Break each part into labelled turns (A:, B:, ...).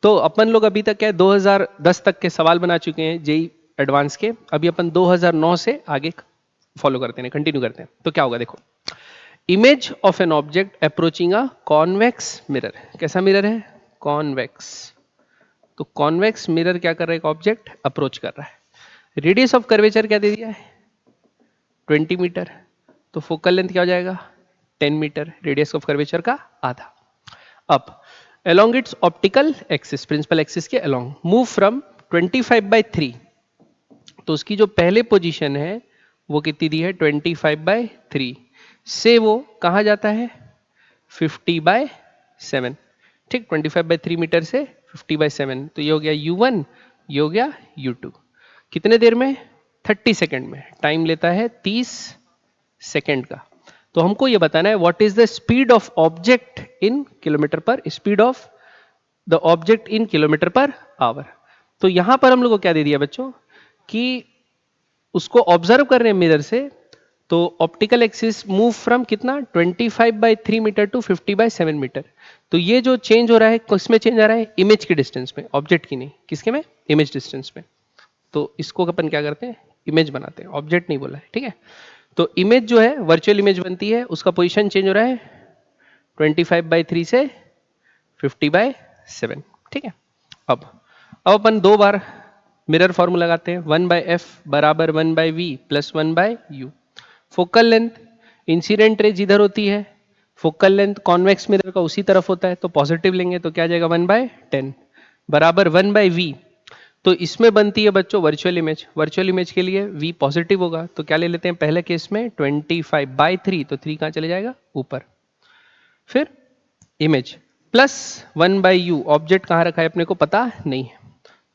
A: तो अपन लोग अभी तक क्या है 2010 तक के सवाल बना चुके हैं जेई एडवांस के, अभी अपन 2009 से आगे फॉलो करते हैं, कंटिन्यू करते हैं। तो क्या होगा देखो, image of an object approaching a convex mirror. कैसा मिरर है? कॉन्वेक्स। तो कॉन्वेक्स मिरर क्या कर रहा है? एक ऑब्जेक्ट अप्रोच कर रहा है। रेडियस ऑफ कर्वेचर क्या दे दिया है? 20 मीटर। तो फोकल लेंथ क्या हो जाएगा? 10 मीटर, रेडियस ऑफ कर्वेचर का आधा। अब along its optical axis, principal axis के along, मूव फ्रॉम 25/3। तो उसकी जो पहले पोजीशन है वो कितनी दी है? 25/3 से वो कहां जाता है? 50/7। ठीक, 25/3 मीटर से 50/7। तो ये हो गया U1, ये हो गया U2। कितने देर में? 30 सेकेंड में। टाइम लेता है 30 सेकेंड का। तो हमको ये बताना है what is the speed of object in kilometre per, speed of the object in kilometre per hour. तो यहां पर हम लोग को क्या दे दिया बच्चों कि उसको ऑब्जर्व कर रहे हैं मिरर से। तो ऑप्टिकल एक्सिस मूव फ्रॉम कितना? 25/3 मीटर टू 50/7 मीटर। तो ये जो चेंज हो रहा है किसमें चेंज आ रहा है? इमेज की डिस्टेंस में, ऑब्जेक्ट की नहीं। किसके में? इमेज डिस्टेंस में। तो इसको अपन क्या करते हैं? इमेज बनाते हैं, ऑब्जेक्ट नहीं बोला है, ठीक है। तो इमेज जो है वर्चुअल इमेज बनती है, उसका पोजीशन चेंज हो रहा है 25/3 से 50/7, ठीक है। अब अपन दो बार मिरर फॉर्मूला लगाते हैं। 1/f बराबर 1/v plus 1/u। Focal length, incident ray जिधर होती है, फोकल लेंथ कॉन्वेक्स मिरर का उसी तरफ होता है, तो पॉजिटिव लेंगे तो क्या आ जाएगा? 1/10 बराबर 1/v। तो इसमें बनती है बच्चों वर्चुअल इमेज। वर्चुअल इमेज के लिए v पॉजिटिव होगा, तो क्या ले लेते हैं पहले केस में 25/3, तो 3 कहां चले जाएगा? ऊपर। फिर इमेज प्लस 1/u, ऑब्जेक्ट कहां रखा है अपने को पता नहीं है,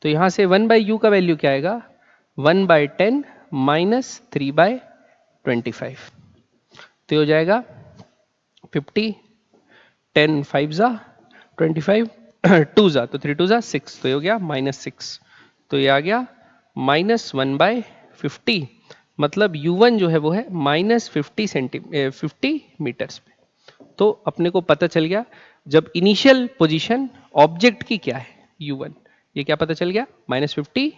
A: तो यहां से 1/u का वैल्यू क्या आएगा? 1/10 माइनस 3/25। तो हो जाएगा 50, 10 5 जा 25, 2 जा तो 3 2 जा 6, तो ये हो गया -6। तो ये आ गया -1/50। मतलब U1 जो है वो है -50 मीटर्स पे। तो अपने को पता चल गया जब इनिशियल पोजीशन ऑब्जेक्ट की क्या है? U1, ये क्या पता चल गया? -50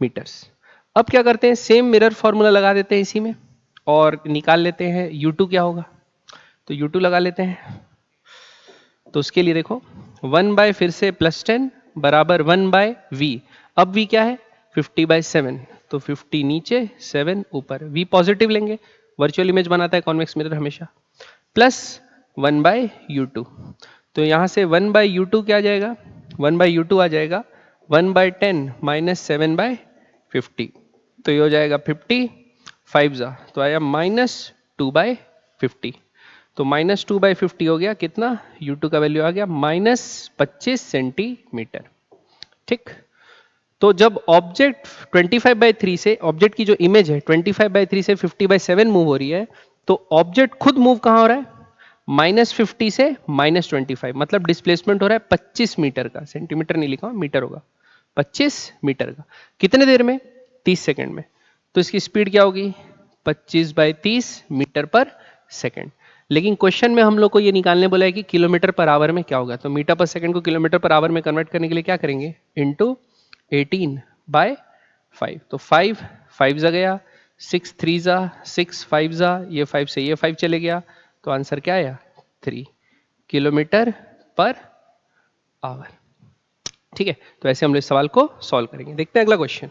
A: मीटर्स। अब क्या करते हैं? सेम मिरर फॉर्मूला लगा देते हैं इसी में और निकाल लेते हैं U2 क्या होगा। तो U2 लगा लेते हैं। तो उसके लिए देखो 1 फिर से +10 बराबर 1/v। अब v क्या है? 50/7। तो 50 नीचे 7 ऊपर, v पॉजिटिव लेंगे, वर्चुअल इमेज बनाता है कॉन्वेक्स मिरर हमेशा, प्लस 1/u2। तो यहां से 1/u2 क्या आ जाएगा? 1/u2 आ जाएगा 1/10 माइनस 7/50। तो ये हो जाएगा 50 5 जा तो आया -2/50। तो -2/50 हो गया कितना? U2 का वैल्यू आ गया -25 सेंटीमीटर। ठीक, तो जब ऑब्जेक्ट 25/3 से, ऑब्जेक्ट की जो इमेज है 25/3 से 50/7 मूव हो रही है, तो ऑब्जेक्ट खुद मूव कहां हो रहा है? -50 से -25, मतलब डिस्प्लेसमेंट हो रहा है 25 मीटर का। सेंटीमीटर नहीं लिखा, मीटर होगा। 25 मीटर का कितने देर में? 30 सेकेंड में। तो इसकी स्पीड क्या होगी? 25/30 मीटर पर सेकेंड। लेकिन क्वेश्चन में हम लोग को ये निकालने बोला है कि किलोमीटर पर आवर में क्या होगा। तो मीटर पर सेकंड को किलोमीटर पर आवर में कन्वर्ट करने के लिए क्या करेंगे? इनटू 18/5। तो 5 5 जा गया, 6 3 जा 6 5 जा, ये 5 से ये 5 चले गया, तो आंसर क्या आया? 3 किलोमीटर पर आवर। ठीक है, तो ऐसे हम लोग इस सवाल को सॉल्व करेंगे। देखते हैं अगला क्वेश्चन।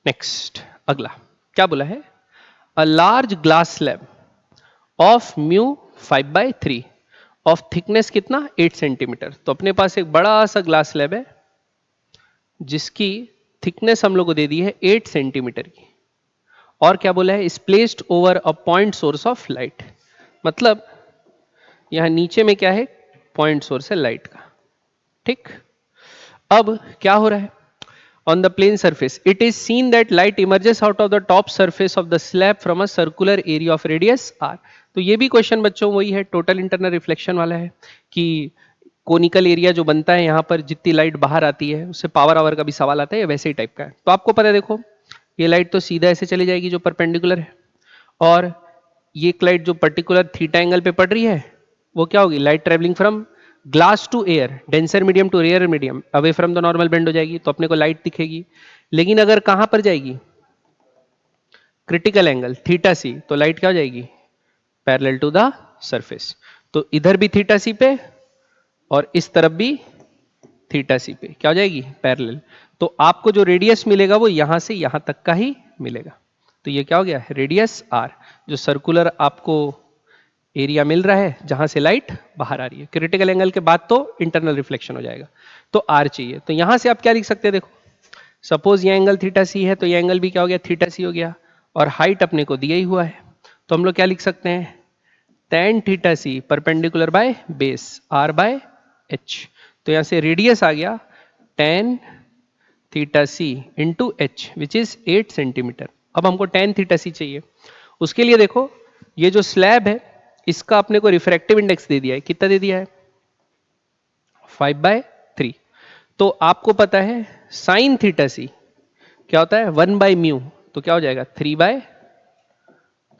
A: नेक्स्ट, अगला क्या बोला है? A large glass slab of mu 5/3 of thickness कितना? 8 सेंटीमीटर। तो अपने पास एक बड़ा सा ग्लास स्लैब है जिसकी थिकनेस हम लोग को दे दी है 8 सेंटीमीटर की, और क्या बोला है? Is placed over a point source of light. मतलब यहां नीचे में क्या है? पॉइंट सोर्स है लाइट का। ठीक, अब क्या हो रहा है? On the plane surface, it is seen that light emerges out of the top surface of the slab from a circular area of radius r। तो ये भी क्वेश्चन बच्चों वही है, टोटल इंटरनल रिफ्लेक्शन वाला है कि कोनिकल एरिया जो बनता है यहाँ पर, जितनी लाइट बाहर आती है उससे पावर आवर का भी सवाल आता है, वैसे ही टाइप का है। तो आपको पता है, देखो ये लाइट तो सीधा ऐसे चली जाएगी जो परपेंडिकुलर है, और ये लाइट जो पर्टिकुलर थीटा एंगल पे पड़ रही है वो क्या होगी? Light travelling from glass to air, denser medium to rare medium, away from the normal bend हो जाएगी तो अपने को लाइट दिखेगी। लेकिन अगर कहां पर जाएगी, क्रिटिकल एंगल थीटा सी, तो लाइट क्या हो जाएगी, पैरेलल टू द सरफेस। तो इधर भी थीटा सी पे और इस तरफ भी थीटा सी पे क्या हो जाएगी, पैरेलल। तो आपको जो रेडियस मिलेगा वो यहां से यहां तक का ही मिलेगा। तो ये क्या हो गया, रेडियस आर, जो सर्कुलर आपको एरिया मिल रहा है जहां से लाइट बाहर आ रही है। क्रिटिकल एंगल के बाद तो इंटरनल रिफ्लेक्शन हो जाएगा, तो आर चाहिए। तो यहां से आप क्या लिख सकते हैं, देखो सपोज ये एंगल थीटा सी है तो ये एंगल भी क्या हो गया, थीटा सी हो गया, और हाइट अपने को दिया ही हुआ है। तो हम लोग क्या लिख सकते हैं, tan theta C perpendicular by base r by h। तो यहां से रेडियस आ गया tan theta C into H which is 8 centimetre. अब हमको tan थीटा सी चाहिए, उसके लिए देखो ये जो स्लैब है इसका अपने को रिफ्रैक्टिव इंडेक्स दे दिया है, कितना दे दिया है, 5/3। तो आपको पता है साइन थीटा सी क्या होता है, 1/μ, तो क्या हो जाएगा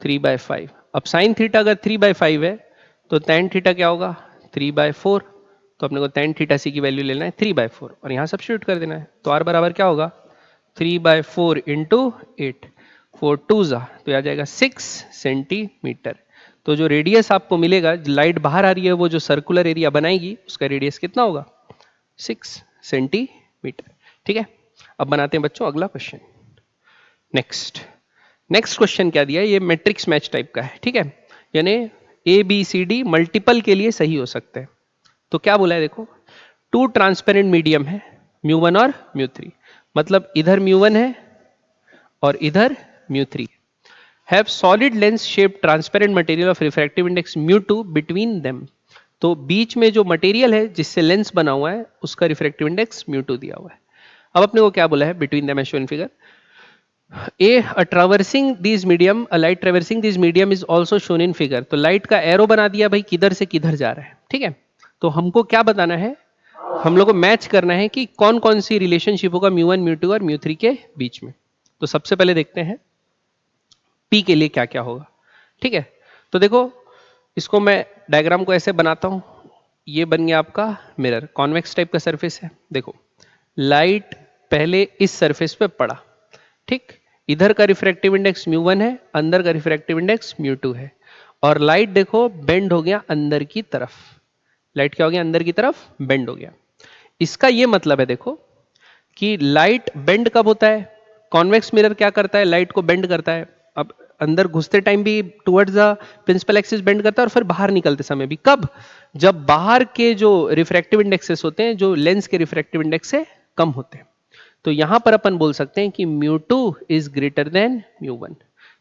A: 3/5। अब साइन थीटा अगर 3/5 है तो tan थीटा क्या होगा 3/4। तो अपने को tan थीटा सी की वैल्यू लेना है 3/4 और यहां सब्स्टिट्यूट कर देना है। तो r बराबर क्या होगा 3/4 इंटू 8, 4 2 जा तो आ जाएगा 6 सेंटीमीटर। तो जो रेडियस आपको मिलेगा, लाइट बाहर आ रही है वो जो सर्कुलर एरिया बनाएगी उसका रेडियस कितना होगा, 6 सेंटीमीटर। ठीक है, अब बनाते हैं बच्चों अगला क्वेश्चन। नेक्स्ट क्वेश्चन क्या दिया है, ये मैट्रिक्स मैच टाइप का है। ठीक है, यानी A B C D multiple के लिए सही हो सकते हैं। तो क्या बोला है देखो, टू ट्रांसपेरेंट मीडियम है μ1 और μ3, मतलब इधर μ1 है और इधर μ3, have solid lens shape transparent material of refractive index μ2 between them. तो बीच में जो मटेरियल है जिससे लेंस बना हुआ है उसका रिफ्रैक्टिव इंडेक्स μ2 दिया हुआ है। अब अपने को क्या बोला है, between them as shown in figure, a traversing these medium, a light traversing this medium is also shown in figure। तो लाइट का एरो बना दिया भाई, किधर से किधर जा रहा है। ठीक है, तो हमको क्या बताना है, हम लोग को मैच करना है कि कौन कौन सी रिलेशनशिप होगा μ1 μ2 और μ3 के बीच में। तो सबसे पहले देखते हैं P के लिए क्या क्या होगा। ठीक है, तो देखो इसको मैं डायग्राम को ऐसे बनाता हूं, ये बन गया आपका मिरर, कॉन्वेक्स टाइप का सरफेस है। देखो लाइट पहले इस सरफेस पे पड़ा, ठीक, इधर का रिफ्रैक्टिव इंडेक्स μ1 है, अंदर का रिफ्रैक्टिव इंडेक्स μ2 है, और लाइट देखो बेंड हो गया अंदर की तरफ, लाइट क्या हो गया अंदर की तरफ बेंड हो गया। इसका ये मतलब है देखो कि लाइट बेंड कब होता है, कॉन्वेक्स मिरर क्या करता है, लाइट को बेंड करता है। अब अंदर घुसते टाइम भी towards the principal axis bend करता है और फिर बाहर निकलते समय भी, कब, जब बाहर के जो रिफ्रैक्टिव इंडेक्सेस होते हैं जो लेंस के रिफ्रैक्टिव इंडेक्स से कम होते हैं। तो यहां पर अपन बोल सकते हैं कि μ2 इज ग्रेटर देन μ1।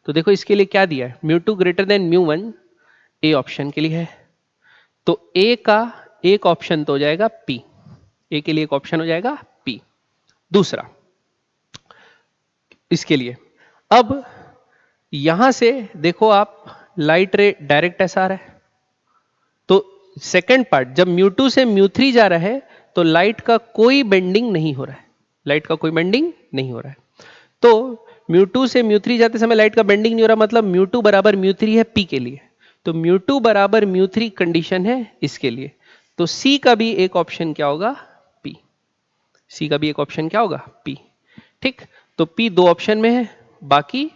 A: तो देखो इसके लिए क्या दिया है, μ2 ग्रेटर देन μ1 ए ऑप्शन के लिए है, तो ए का एक ऑप्शन तो हो जाएगा P, ए के लिए एक ऑप्शन हो जाएगा P। दूसरा इसके लिए, अब यहां से देखो आप लाइट रे डायरेक्ट ऐसा आ रहा है, तो सेकंड पार्ट जब μ2 से μ3 जा रहा है तो लाइट का कोई बेंडिंग नहीं हो रहा है, लाइट का कोई बेंडिंग नहीं हो रहा है। तो μ2 से μ3 जाते समय लाइट का बेंडिंग नहीं हो रहा, मतलब μ2 बराबर μ3 है P के लिए, तो μ2 बराबर μ3 कंडीशन है इसके लिए। तो C का भी एक ऑप्शन क्या होगा P, C का भी एक ऑप्शन क्या होगा P। ठीक, तो P दो ऑप्शन में है, बाकी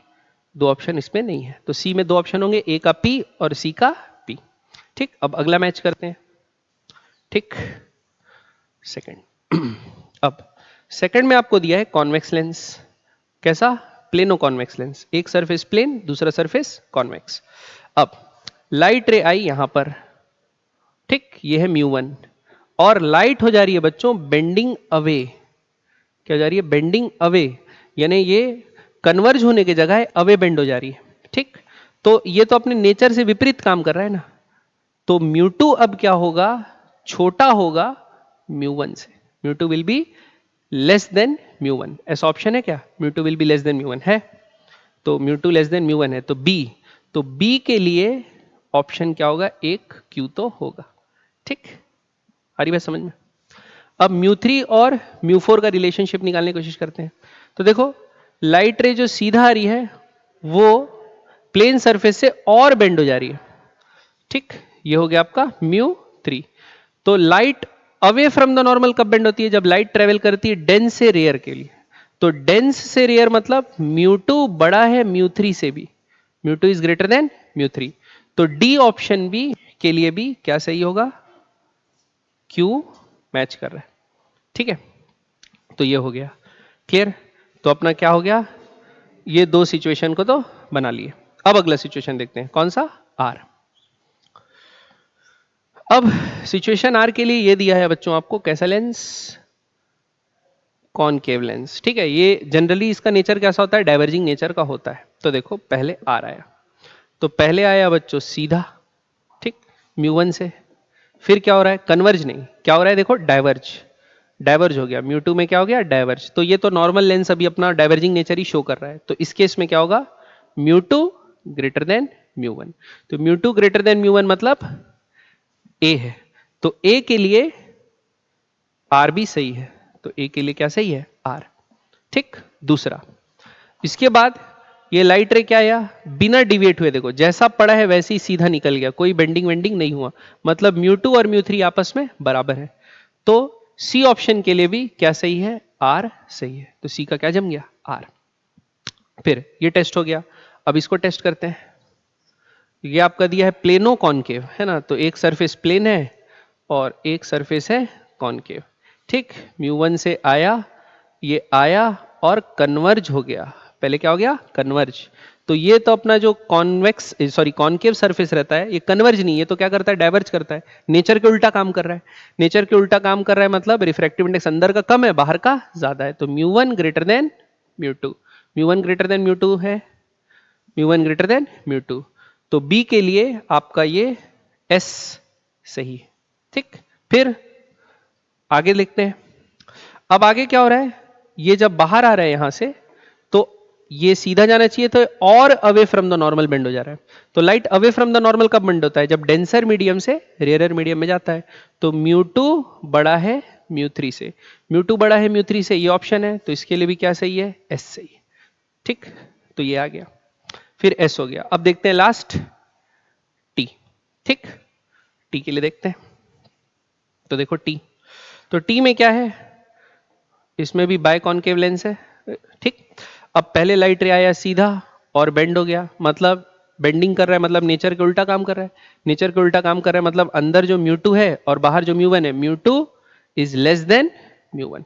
A: दो ऑप्शन इसमें नहीं है, तो C में दो ऑप्शन होंगे, A का P और C का P। ठीक, अब अगला मैच करते हैं। ठीक, सेकंड अब सेकंड में आपको दिया है कॉन्वेक्स लेंस, कैसा, प्लेनो कॉन्वेक्स लेंस, एक सरफेस प्लेन दूसरा सरफेस कॉन्वेक्स। अब लाइट रे आई यहां पर, ठीक, ये है μ1 और लाइट हो जा रही है बच्चों बेंडिंग अवे, क्या हो जा रही है, बेंडिंग अवे, यानी ये कन्वर्ज होने की जगह अवे बेंड हो जा रही है। ठीक, तो ये तो अपने नेचर से विपरीत काम कर रहा है ना, तो μ2 अब क्या होगा, छोटा होगा μ1 से, μ2 विल बी लेस देन μ1, ऐसा ऑप्शन है क्या, μ2 विल बी लेस देन μ1 है, तो μ2 लेस देन μ1 है, तो B के लिए ऑप्शन क्या होगा, एक Q तो होगा। ठीक, आ रही बात समझ में। अब μ3 और μ4 का रिलेशनशिप निकालने की कोशिश करते हैं। तो देखो लाइट रे जो सीधा आ रही है वो प्लेन सरफेस से और बेंड हो जा रही है। ठीक, ये हो गया आपका μ3, तो light away from the normal कब बेंड होती है? जब लाइट ट्रेवल करती है डेंस से रेयर के लिए। तो डेंस से रेयर मतलब μ2 बड़ा है μ3 से भी, μ2 इज ग्रेटर देन μ3। तो डी ऑप्शन बी के लिए भी क्या सही होगा? Q मैच कर रहा है। ठीक है, तो ये हो गया क्लियर। तो अपना क्या हो गया? ये दो सिचुएशन को तो बना लिए। अब अगला सिचुएशन देखते हैं, कौन सा? आर। अब सिचुएशन आर के लिए ये दिया है बच्चों आपको कैसा लेंस? Concave lens. ठीक है, ये जनरली इसका नेचर कैसा होता है? डाइवर्जिंग नेचर का होता है। तो देखो पहले आर आया, तो पहले आया बच्चों सीधा, ठीक, μ1 से। फिर क्या हो रहा है? कन्वर्ज नहीं, क्या हो रहा है? देखो डाइवर्ज, डाइवर्ज हो गया। μ2 में क्या हो गया? डाइवर्ज। तो ये तो नॉर्मल लेंस अभी अपना डाइवर्जिंग नेचर ही शो कर रहा है। तो इस केस में क्या होगा? μ2 ग्रेटर देन μ1। तो μ2 ग्रेटर देन μ1 मतलब ए है। तो ए के लिए आर भी सही है। तो ए के लिए क्या सही है? आर। ठीक, दूसरा। इसके बाद ये लाइट रे क्या आया? बिना डिविएट हुए, देखो जैसा पड़ा है वैसे ही सीधा निकल गया, कोई बेंडिंग वेंडिंग नहीं हुआ। मतलब μ2 और μ3 आपस में बराबर है। तो सी ऑप्शन के लिए भी क्या सही है? आर सही है। तो सी का क्या जम गया? आर। फिर ये टेस्ट हो गया। अब इसको टेस्ट करते हैं। ये आपका दिया है प्लेनो कॉनकेव, है ना? तो एक सरफेस प्लेन है और एक सरफेस है कॉनकेव। ठीक, μ1 से आया, ये आया और कन्वर्ज हो गया। पहले क्या हो गया? कन्वर्ज। तो ये तो अपना जो कॉन्वेक्स सॉरी कॉनकेव सरफेस रहता है, ये कन्वर्ज नहीं, ये तो क्या करता है? डाइवर्ज करता है। नेचर के उल्टा काम कर रहा है। नेचर के उल्टा काम कर रहा है मतलब रिफ्रैक्टिव इंडेक्स अंदर का कम है, बाहर का ज्यादा है। तो μ1 ग्रेटर देन μ2, μ1 ग्रेटर देन μ2 है, μ1 ग्रेटर देन μ2। तो बी के लिए आपका ये एस सही है। ठीक, फिर आगे लिखते हैं। अब आगे क्या हो रहा है? ये जब बाहर आ रहा है यहां से, तो ये सीधा जाना चाहिए, तो और away from the normal bend हो जा रहा है। तो light away from the normal कब बेंड होता है? जब डेंसर मीडियम से रेयरर मीडियम में जाता है। तो μ2 बड़ा है μ3 से, μ2 बड़ा है μ3 से, ये ऑप्शन है। तो इसके लिए भी क्या सही है? एस सही है। ठीक, तो ये आ गया। फिर एस हो गया। अब देखते हैं लास्ट टी। ठीक, टी के लिए देखते हैं। तो देखो टी, तो टी में क्या है? इसमें भी बाय कॉनकेव लेंस है। ठीक, अब पहले लाइट रे आया सीधा और बेंड हो गया, मतलब बेंडिंग कर रहा है, मतलब नेचर के उल्टा काम कर रहा है। नेचर के उल्टा काम कर रहा है मतलब अंदर जो μ2 है और बाहर जो μ1 है, μ2 इज लेस देन μ1।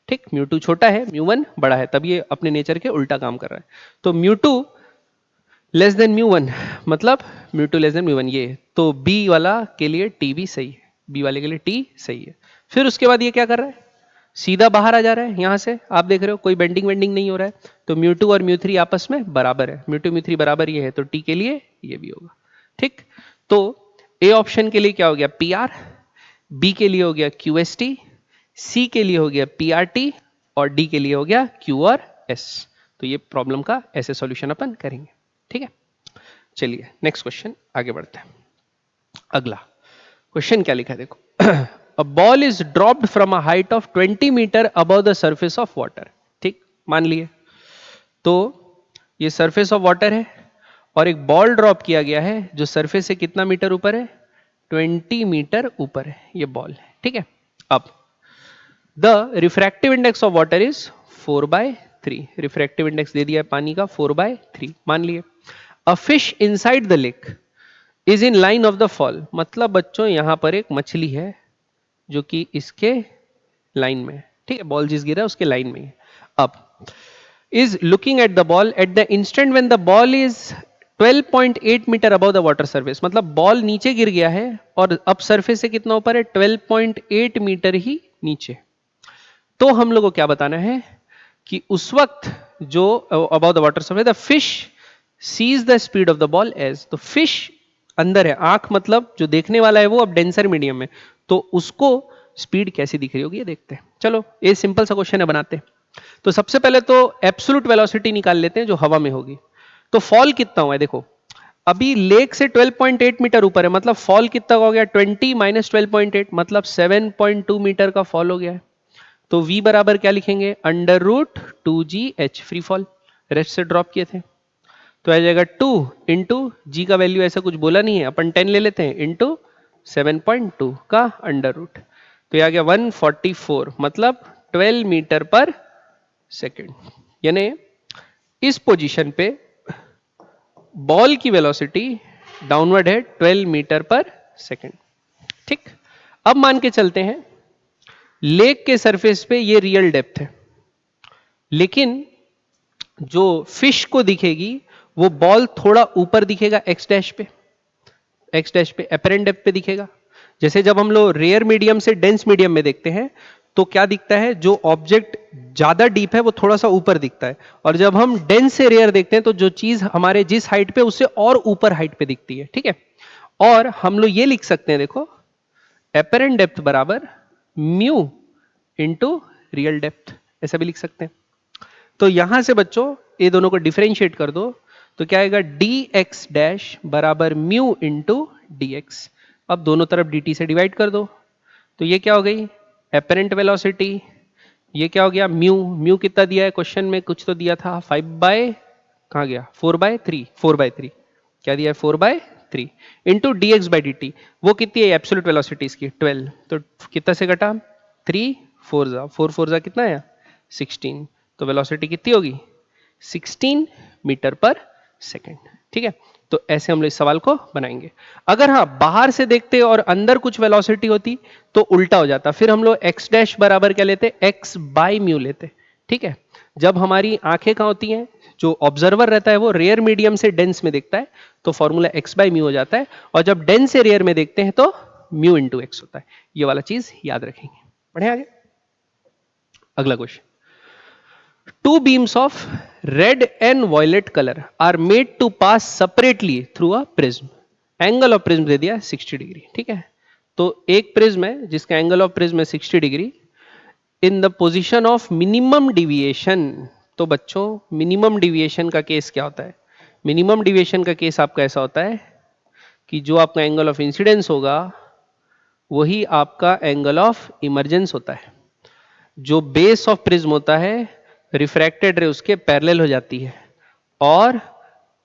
A: ठीक, μ2 छोटा है, μ1 बड़ा है, तब ये अपने नेचर के उल्टा काम कर रहा है। तो μ2 लेस देन μ1 मतलब μ2 लेस देन μ1 ये। तो बी वाला के लिए टी भी सही है, बी वाले के लिए टी सही है। फिर उसके बाद ये क्या कर रहा है? सीधा बाहर आ जा रहा है यहां से, आप देख रहे हो कोई बेंडिंग वेंडिंग नहीं हो रहा है। तो μ2 और μ3 आपस में बराबर है, μ2 μ3 बराबर ये है, तो टी के लिए ये भी होगा। ठीक, तो ए ऑप्शन के लिए क्या हो गया? पी आर, बी के लिए हो गया QST, सी के लिए हो गया PRT और डी के लिए हो गया Q और S। तो ये प्रॉब्लम का ऐसे सॉल्यूशन अपन करेंगे। ठीक है, चलिए नेक्स्ट क्वेश्चन आगे बढ़ते हैं। अगला क्वेश्चन क्या लिखा है देखो। A ball is dropped from a height of 20 metre above the surface of water. ठीक, मान लिए तो ये सरफेस ऑफ वाटर है और एक बॉल ड्रॉप किया गया है जो सरफेस से कितना मीटर ऊपर है? 20 मीटर ऊपर है ये बॉल है। ठीक है, अब the refractive index of water is 4/3। Refractive index दे दिया है पानी का 4/3, मान लिए। A fish inside the lake is in line of the fall, मतलब बच्चों यहां पर एक मछली है जो कि इसके लाइन में है। ठीक है, बॉल जिस गिरा है उसके लाइन में है। अब is looking at the ball at the instant when the ball is 12.8 metre above the water surface, मतलब बॉल नीचे गिर गया है और अब सरफेस से कितना ऊपर है? 12.8 मीटर ही नीचे। तो हम लोग को क्या बताना है कि उस वक्त जो above the water surface the fish sees the speed of the ball as, तो फिश अंदर है, आंख मतलब जो देखने वाला है वो अब डेंसर मीडियम में, तो उसको स्पीड कैसी दिख रही होगी ये देखते हैं। चलो ये सिंपल सा क्वेश्चन है, बनाते हैं। तो सबसे पहले तो एब्सोल्यूट वेलोसिटी निकाल लेते हैं जो हवा में होगी। तो फॉल कितना हुआ है देखो, अभी लेक से 12.8 मीटर ऊपर है, मतलब फॉल कितना हो गया? 20 माइनस 12.8 मतलब 7.2 मीटर का फॉल हो गया है। तो v बराबर क्या लिखेंगे? √2gh, फ्री फॉल, रेस्ट से ड्रॉप किए थे। तो आ जाएगा 2 इंटू जी का वैल्यू ऐसा कुछ बोला नहीं है, अपन 10 ले लेते हैं, इंटू 7.2 का अंडर रूट, तो ये आ गया 144, मतलब 12 मीटर पर सेकेंड। यानी इस पोजीशन पे बॉल की वेलोसिटी डाउनवर्ड है 12 मीटर पर सेकेंड। ठीक, अब मान के चलते हैं लेक के सरफेस पे ये रियल डेप्थ है, लेकिन जो फिश को दिखेगी वो बॉल थोड़ा ऊपर दिखेगा एक्स डैश पे एपरेंट डेप्थ पे दिखेगा। जैसे जब हम लोग रेयर मीडियम से डेंस मीडियम में देखते हैं तो क्या दिखता है, जो ऑब्जेक्ट ज्यादा डीप है वो थोड़ा सा ऊपर दिखता है, और जब हम डेंस से रेयर देखते हैं तो जो चीज हमारे जिस हाइट पे उससे और ऊपर हाइट पे दिखती है। ठीक है, और हम लोग ये लिख सकते हैं, देखो एपरेंट डेप्थ बराबर म्यू इंटू रियल डेप्थ, ऐसा भी लिख सकते हैं। तो यहां से बच्चों ये दोनों को डिफरेंशिएट कर दो तो क्या आएगा, डी एक्स डैश बराबर म्यू इंटू डी एक्स। अब दोनों तरफ डी टी से डिवाइड कर दो, तो ये क्या हो गई एपरेंट वेलोसिटी, ये क्या हो गया म्यू, म्यू कितना दिया है क्वेश्चन में, कुछ तो दिया था 5 बाय कहां गया 4/3, 4/3 क्या दिया है 4/3 into D x by D T, वो कितनी है एब्सोल्यूट वेलोसिटी इसकी 12, तो कितना से घटा 3 4 4 कितना है 16, तो वेलोसिटी कितनी होगी 16 मीटर पर सेकेंड। ठीक है, तो ऐसे हम लोग इस सवाल को बनाएंगे। अगर हाँ बाहर से देखते और अंदर कुछ वेलोसिटी होती तो उल्टा हो जाता, फिर हम लोग एक्स डैश बराबर क्या लेते, एक्स बाई म्यू लेते। ठीक है, जब हमारी आंखें कहाँ होती हैं, जो ऑब्जर्वर रहता है वो रेयर मीडियम से डेंस में देखता है तो फॉर्मूला एक्स बाई म्यू हो जाता है, और जब डेंस से रेयर में देखते हैं तो म्यू इंटू एक्स होता है। ये वाला चीज याद रखेंगे। बढ़े आगे, अगला question, two beams of red and violet color are made to pass separately through a prism. Angle of prism दे दिया 60 डिग्री। ठीक है, तो एक प्रिज्म है जिसका एंगल ऑफ प्रिज्म है 60 degree in the position of minimum deviation. तो बच्चों मिनिमम डिविएशन का केस क्या होता है, मिनिमम डिविएशन का केस आपका ऐसा होता है कि जो आपका एंगल ऑफ इंसिडेंस होगा वही आपका एंगल ऑफ इमर्जेंस होता है। जो बेस ऑफ प्रिज्म होता है रिफ्रैक्टेड रे उसके पैरेलल हो जाती है, और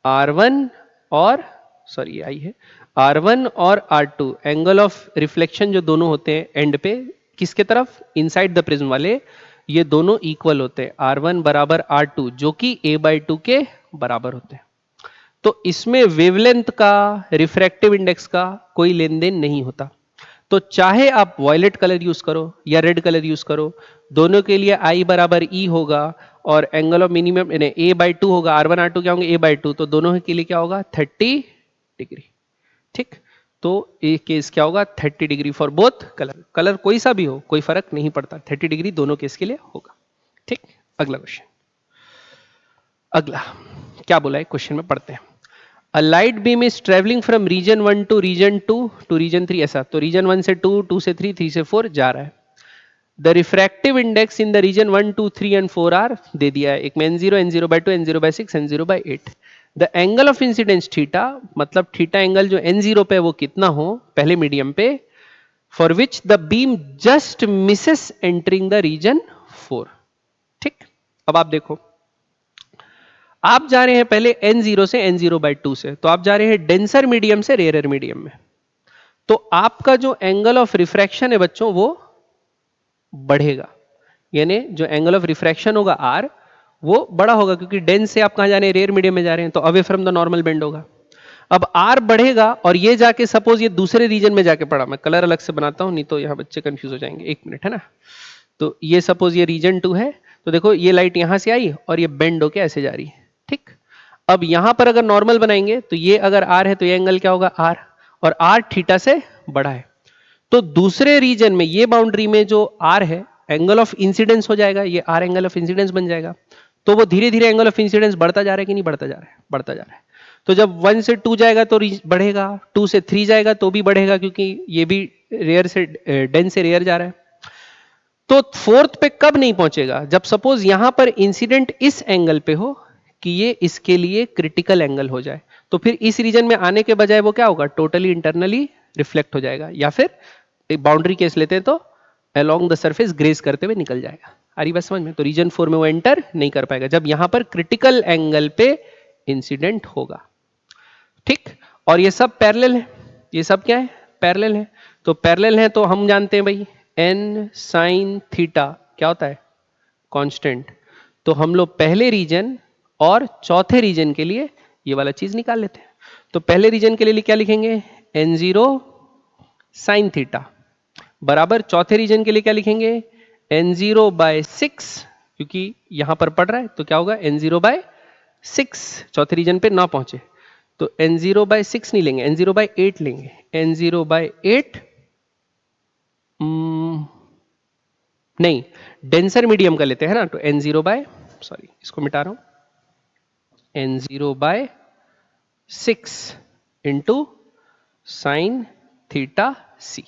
A: R1 और सॉरी आई है R1 और R2 एंगल ऑफ रिफ्लेक्शन जो दोनों होते हैं एंड पे किसके तरफ, इनसाइड द प्रिज्म वाले, ये दोनों इक्वल होते हैं, R1 बराबर R2 जो कि a/2 के बराबर होते हैं। तो इसमें वेवलेंथ का रिफ्रैक्टिव इंडेक्स का कोई लेन देन नहीं होता। तो चाहे आप वॉयलेट कलर यूज करो या रेड कलर यूज करो, दोनों के लिए I बराबर E होगा और एंगल ऑफ मिनिमम a/2 होगा, R1 R2 क्या होंगे a/2, तो दोनों के लिए क्या होगा 30 डिग्री। ठीक, तो एक केस क्या होगा 30 degree for both colour, colour कोई सा भी हो कोई फर्क नहीं पड़ता, 30 डिग्री दोनों केस के लिए होगा। ठीक, अगला क्वेश्चन, अगला क्या बोला है क्वेश्चन में पढ़ते हैं। A light beam is traveling from region 1 to region 2 to region 3, ऐसा, तो region 1 से 2, 2 से 3, 3 से 4 जा रहा है। The refractive index in the region 1, 2, 3 and 4 are दे दिया है, एक में n0, n0/2, n0/6, n0/8। The angle of incidence theta, मतलब थीटा एंगल जो n0 पे वो कितना हो पहले मीडियम पे, for which the beam just misses entering the region 4। ठीक, अब आप देखो, आप जा रहे हैं पहले n0 से n0/2 से, तो आप जा रहे हैं डेंसर मीडियम से रेयर मीडियम में, तो आपका जो एंगल ऑफ रिफ्रैक्शन है बच्चों वो बढ़ेगा, यानी जो एंगल ऑफ रिफ्रैक्शन होगा r वो बड़ा होगा, क्योंकि डेंस से आप कहां जा रहे हैं रेयर मीडियम में जा रहे हैं, तो away from the normal bend होगा। अब r बढ़ेगा और ये जाके सपोज ये दूसरे रीजन में जाके पड़ा, मैं कलर अलग से बनाता हूं नहीं तो यहां बच्चे कंफ्यूज हो जाएंगे, एक मिनट है ना। तो ये सपोज ये रीजन 2 है, तो देखो ये लाइट यहां से आई और ये बेंड होके ऐसे जा रही है। ठीक, अब यहां पर अगर नॉर्मल बनाएंगे तो ये अगर r है तो ये एंगल क्या होगा r, और r थीटा से बड़ा है, तो दूसरे रीजन में ये बाउंड्री में जो r है एंगल ऑफ इंसिडेंस हो जाएगा, ये r एंगल ऑफ इंसिडेंस बन जाएगा। तो वो धीरे धीरे एंगल ऑफ इंसिडेंस बढ़ता जा रहा है कि नहीं बढ़ता जा रहा है, बढ़ता जा रहा है। तो जब 1 से 2 जाएगा तो बढ़ेगा, 2 से 3 जाएगा तो भी बढ़ेगा, क्योंकि ये भी रेयर से डेंस से रेयर जा रहा है। तो फोर्थ पे कब नहीं पहुंचेगा, जब सपोज यहां पर इंसिडेंट इस एंगल पे हो कि ये इसके लिए क्रिटिकल एंगल हो जाए, तो फिर इस रीजन में आने के बजाय वो क्या होगा टोटली इंटरनली रिफ्लेक्ट हो जाएगा, या फिर एक बाउंड्री केस लेते हैं तो अलोंग द सरफेस ग्रेज करते हुए निकल जाएगा। आ रही बात समझ में, तो रीजन 4 में वो एंटर नहीं कर पाएगा जब यहां पर क्रिटिकल एंगल पे इंसिडेंट होगा। ठीक, और ये सब पैरेलल है, ये सब क्या है पैरेलल है। तो पैरेलल है तो हम जानते हैं भाई n sin थीटा क्या होता है, कांस्टेंट। तो हम लोग पहले रीजन और चौथे रीजन के लिए ये वाला चीज निकाल लेते हैं। तो पहले रीजन के लिए क्या लिखेंगे, n0 sin थीटा बराबर चौथे रीजन के लिए क्या लिखेंगे, n0 बाय 6, क्योंकि यहां पर पढ़ रहा है तो क्या होगा n0 बाय 6, चौथे रीजन पे ना पहुंचे तो n0 बाय 6 नहीं लेंगे, n0 बाय 8 लेंगे, n0 बाय 8 नहीं डेंसर मीडियम का लेते हैं ना, तो n0 बाय, सॉरी इसको मिटा रहा हूं, n0 by 6 into sine theta C.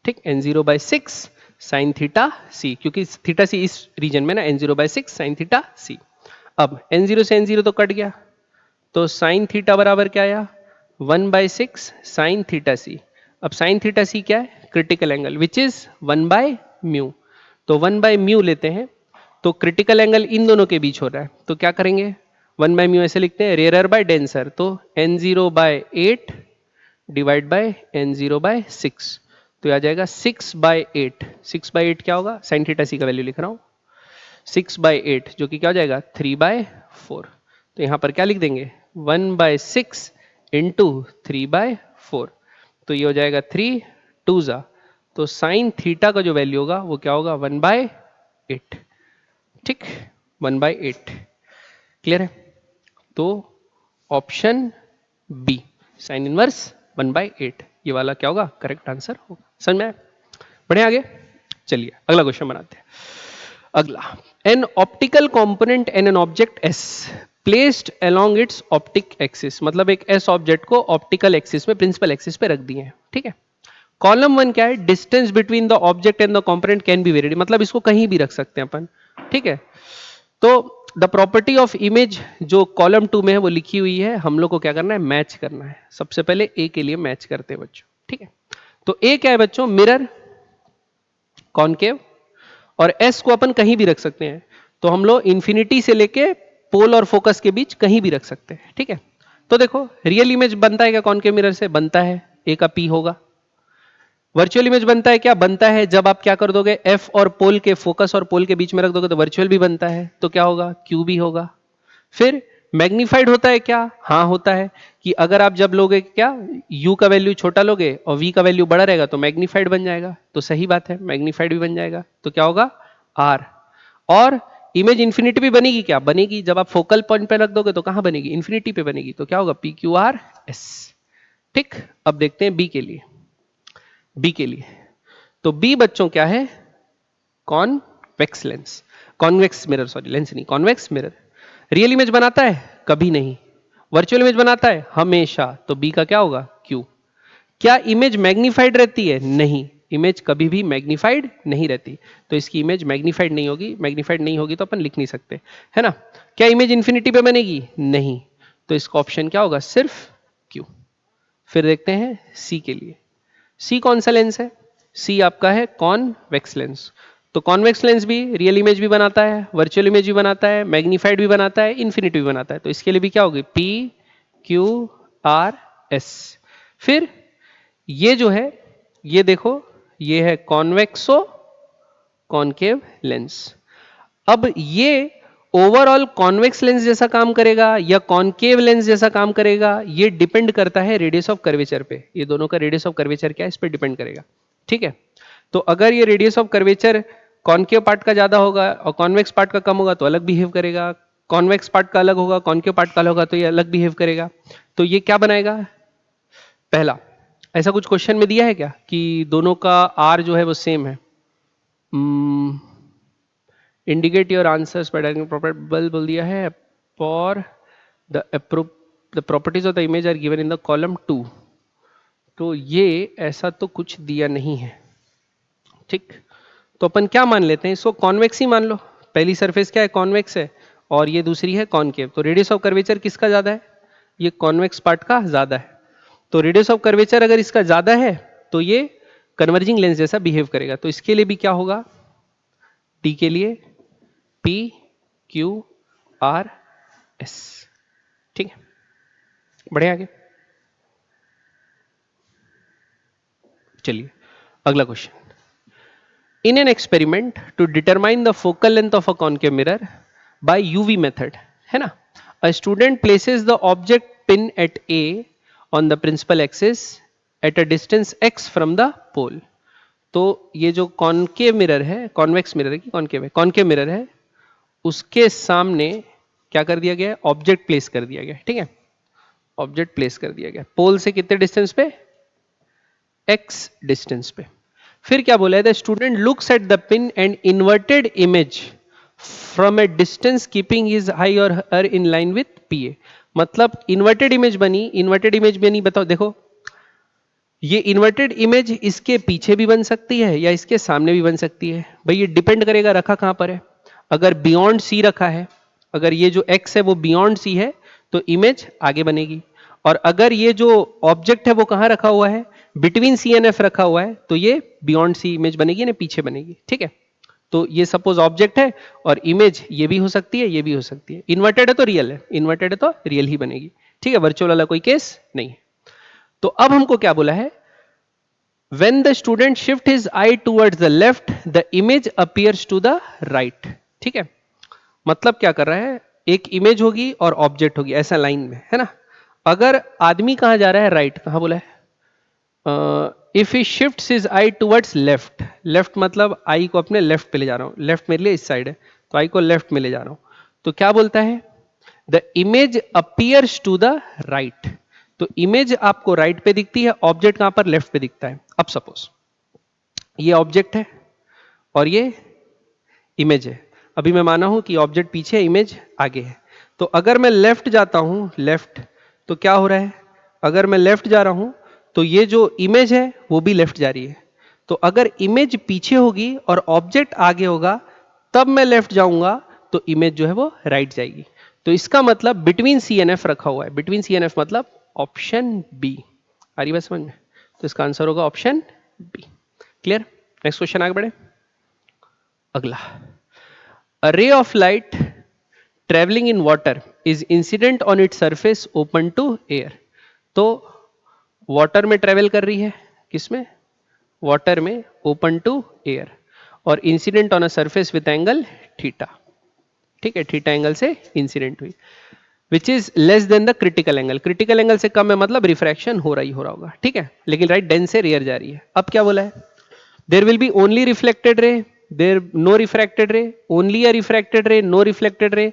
A: ठीक, n0 बाय 6 साइन थीटा सी, क्योंकि थीटा सी इस रीजन में ना, n0 बाय 6 साइन थीटा सी। अब n0 से n0 तो कट गया, तो साइन थीटा बराबर क्या आया, 1 बाय 6 साइन थीटा सी। अब साइन थीटा सी क्या है, critical angle which is 1 by mu. तो 1 बाय म्यू लेते हैं, तो क्रिटिकल एंगल इन दोनों के बीच हो रहा है, तो क्या करेंगे 1 बाय म्यू ऐसे लिखते हैं, रेयर बाय डेंसर, तो n0 bye 8 divide by n0 by 6, तो आ जाएगा 6 बाय 8। 6 बाय 8 क्या होगा, साइन थीटा सी का वैल्यू लिख रहा हूं, 6 बाय 8 जो कि क्या हो जाएगा 3 बाय 4। तो यहां पर क्या लिख देंगे 1 बाय 6 इंटू 3 बाय 4, तो ये हो जाएगा 3 2 जा, तो साइन थीटा का जो वैल्यू होगा वो क्या होगा 1 बाय 8। ठीक, 1 बाय 8 क्लियर है। तो option B sine inverse 1 by 8 ये वाला क्या होगा, करेक्ट आंसर होगा। समझ में आया, बढ़े आगे, चलिए अगला क्वेश्चन बनाते हैं। अगला, an optical component an an object is placed along its optic axis, मतलब एक एस ऑब्जेक्ट को ऑप्टिकल एक्सिस में, प्रिंसिपल एक्सिस पे रख दिए हैं। ठीक है, कॉलम 1 क्या है, distance between the object and the component can be varied, मतलब इसको कहीं भी रख सकते हैं अपन। ठीक है, तो द प्रॉपर्टी ऑफ इमेज जो कॉलम 2 में है वो लिखी हुई है, हम लोग को क्या करना है, मैच करना है। सबसे पहले ए के लिए मैच करते हैं बच्चों। ठीक है, तो ए क्या है बच्चों, मिरर, कॉनकेव, और एस को अपन कहीं भी रख सकते हैं, तो हम लोग इंफिनिटी से लेके पोल और फोकस के बीच कहीं भी रख सकते हैं। ठीक है, तो देखो रियल इमेज बनता है क्या कॉनकेव मिरर से, बनता है, ए का पी होगा। वर्चुअल इमेज बनता है क्या, बनता है जब आप क्या कर दोगे, एफ और पोल के, फोकस और पोल के बीच में रख दोगे तो वर्चुअल भी बनता है, तो क्या होगा, क्यू भी होगा। फिर मैग्नीफाइड होता है क्या, हाँ होता है, कि अगर आप जब लोगे क्या, u का वैल्यू छोटा लोगे और v का वैल्यू बड़ा रहेगा तो मैग्नीफाइड बन जाएगा, तो सही बात है, मैग्नीफाइड भी बन जाएगा, तो क्या होगा r। और इमेज इंफिनिटी भी बनेगी क्या, बनेगी, जब आप फोकल पॉइंट पे रख दोगे तो कहां बनेगी, इंफिनिटी पे बनेगी, तो क्या होगा पी क्यू आर एस। ठीक, अब देखते हैं बी के लिए। बी के लिए तो बी बच्चों क्या है, convex lens, convex mirror, sorry lens नहीं, कॉन्वेक्स मिरर। रियल इमेज बनाता है, कभी नहीं। वर्चुअल इमेज बनाता है, हमेशा, तो बी का क्या होगा, क्यू। क्या इमेज मैग्नीफाइड रहती है, नहीं, इमेज कभी भी मैग्नीफाइड नहीं रहती, तो इसकी इमेज मैग्नीफाइड नहीं होगी, मैग्नीफाइड नहीं होगी तो अपन लिख नहीं सकते, है ना। क्या इमेज इंफिनिटी पे बनेगी, नहीं, तो इसका ऑप्शन क्या होगा, सिर्फ क्यू। फिर देखते हैं सी के लिए। सी कौन सा लेंस है, सी आपका है कॉन्वेक्स लेंस, तो कॉन्वेक्स लेंस भी रियल इमेज भी बनाता है, वर्चुअल इमेज भी बनाता है, मैग्नीफाइड भी बनाता है, इन्फिनिटी भी बनाता है, तो इसके लिए भी क्या होगी, पी क्यू आर एस। फिर ये जो है, ये देखो, ये है कॉन्वेक्सो कॉनकेव लेंस। अब ये ओवरऑल कॉन्वेक्स लेंस जैसा काम करेगा या कॉनकेव लेंस जैसा काम करेगा, ये डिपेंड करता है रेडियस ऑफ कर्वेचर पे, ये दोनों का रेडियस ऑफ कर्वेचर क्या है इस पे डिपेंड करेगा। ठीक है, तो अगर ये radius of curvature concave part का ज्यादा होगा और कॉन्वेक्स पार्ट का कम होगा तो अलग बिहेव करेगा, कॉन्वेक्स पार्ट का अलग होगा, कॉनकेव पार्ट का अलग होगा तो ये अलग बिहेव करेगा। तो ये क्या बनाएगा, पहला, ऐसा कुछ क्वेश्चन में दिया है क्या कि दोनों का आर जो है वो सेम है, indicate your answers by directing probable बोल दिया है, for the the properties of the image are given in the column 2, तो ये ऐसा तो कुछ दिया नहीं है। ठीक, तो अपन क्या मान लेते हैं, इसको कॉन्वेक्स ही मान लो, पहली सरफेस क्या है, कॉन्वेक्स है, और ये दूसरी है कॉनकेव, तो रेडियस ऑफ कर्वेचर किसका ज्यादा है, ये कॉन्वेक्स पार्ट का ज्यादा है, तो रेडियस ऑफ कर्वेचर अगर इसका ज्यादा है तो ये कन्वर्जिंग लेंस जैसा बिहेव करेगा, तो इसके लिए भी क्या होगा, डी के लिए पी क्यू आर एस। ठीक है, बढ़े आगे। चलिए अगला question. In an experiment to determine the focal length of a concave mirror by UV method, है ना, a student places the object pin at A on the principal axis at a distance x from the pole. तो ये जो concave mirror है, convex mirror है कि concave है, concave mirror है, उसके सामने क्या कर दिया गया है, ऑब्जेक्ट प्लेस कर दिया गया है, ठीक है, ऑब्जेक्ट प्लेस कर दिया गया, पोल से कितने डिस्टेंस पे, x डिस्टेंस पे। फिर क्या बोला है, the student looks at the pin and inverted image from a distance keeping his eye और हर इन लाइन विथ पीए। मतलब इन्वर्टेड इमेज बनी, इन्वर्टेड इमेज बनी, बताओ देखो, ये इन्वर्टेड इमेज इसके पीछे भी बन सकती है या इसके सामने भी बन सकती है। भाई ये डिपेंड करेगा रखा कहां पर है। अगर बियॉन्ड सी रखा है, अगर ये जो x है वो बियॉन्ड सी है तो इमेज आगे बनेगी, और अगर ये जो ऑब्जेक्ट है वो कहां रखा हुआ है, बिटवीन सी एंड एफ रखा हुआ है, तो ये बियॉन्ड सी इमेज बनेगी ना, पीछे बनेगी, ठीक है। तो ये सपोज ऑब्जेक्ट है और इमेज ये भी हो सकती है, ये भी हो सकती है। इन्वर्टेड है तो रियल है, इन्वर्टेड है तो रियल ही बनेगी, ठीक है, वर्चुअल वाला कोई केस नहीं है। तो अब हमको क्या बोला है, when the student shift his eye towards the left the image appears to the right, ठीक है। मतलब क्या कर रहा है, एक इमेज होगी और ऑब्जेक्ट होगी ऐसा लाइन में, है ना। अगर आदमी कहां जा रहा है, राइट, कहां बोला है, if he shifts his I towards left, left मतलब आई को अपने लेफ्ट पे ले जा रहा हूं, लेफ्ट मेरे लिए इस साइड है तो आई को लेफ्ट में ले जा रहा हूं, तो क्या बोलता है, the image appears to the right. तो इमेज आपको राइट पे दिखती है, ऑब्जेक्ट कहां पर, लेफ्ट पे दिखता है। अब सपोज ये ऑब्जेक्ट है और ये इमेज है, अभी मैं माना हूं कि ऑब्जेक्ट पीछे है, इमेज आगे है, तो अगर मैं लेफ्ट जाता हूं, लेफ्ट, तो क्या हो रहा है, अगर मैं लेफ्ट जा रहा हूं तो ये जो इमेज है वो भी लेफ्ट जा रही है। तो अगर इमेज पीछे होगी और ऑब्जेक्ट आगे होगा तब मैं लेफ्ट जाऊंगा तो इमेज जो है वो राइट जाएगी। तो इसका मतलब बिटवीन सी एन एफ रखा हुआ है, बिटवीन सी एन एफ मतलब ऑप्शन बी। आ रही बात समझ में, तो इसका आंसर होगा option B. Clear, next question आगे बढ़े। अगला, a ray of light traveling in water is incident on its surface open to air। तो वाटर में ट्रेवल कर रही है, किसमें, वाटर में, ओपन टू एयर, और incident on a surface with angle theta, ठीक है, थीटा एंगल से इंसिडेंट हुई, which is less than the critical angle, critical angle से कम है मतलब रिफ्रैक्शन हो रहा होगा, ठीक है, लेकिन राइट डेंस से रेयर जा रही है। अब क्या बोला है, there will be only reflected ray, there no refracted ray, only a refracted ray, no reflected ray,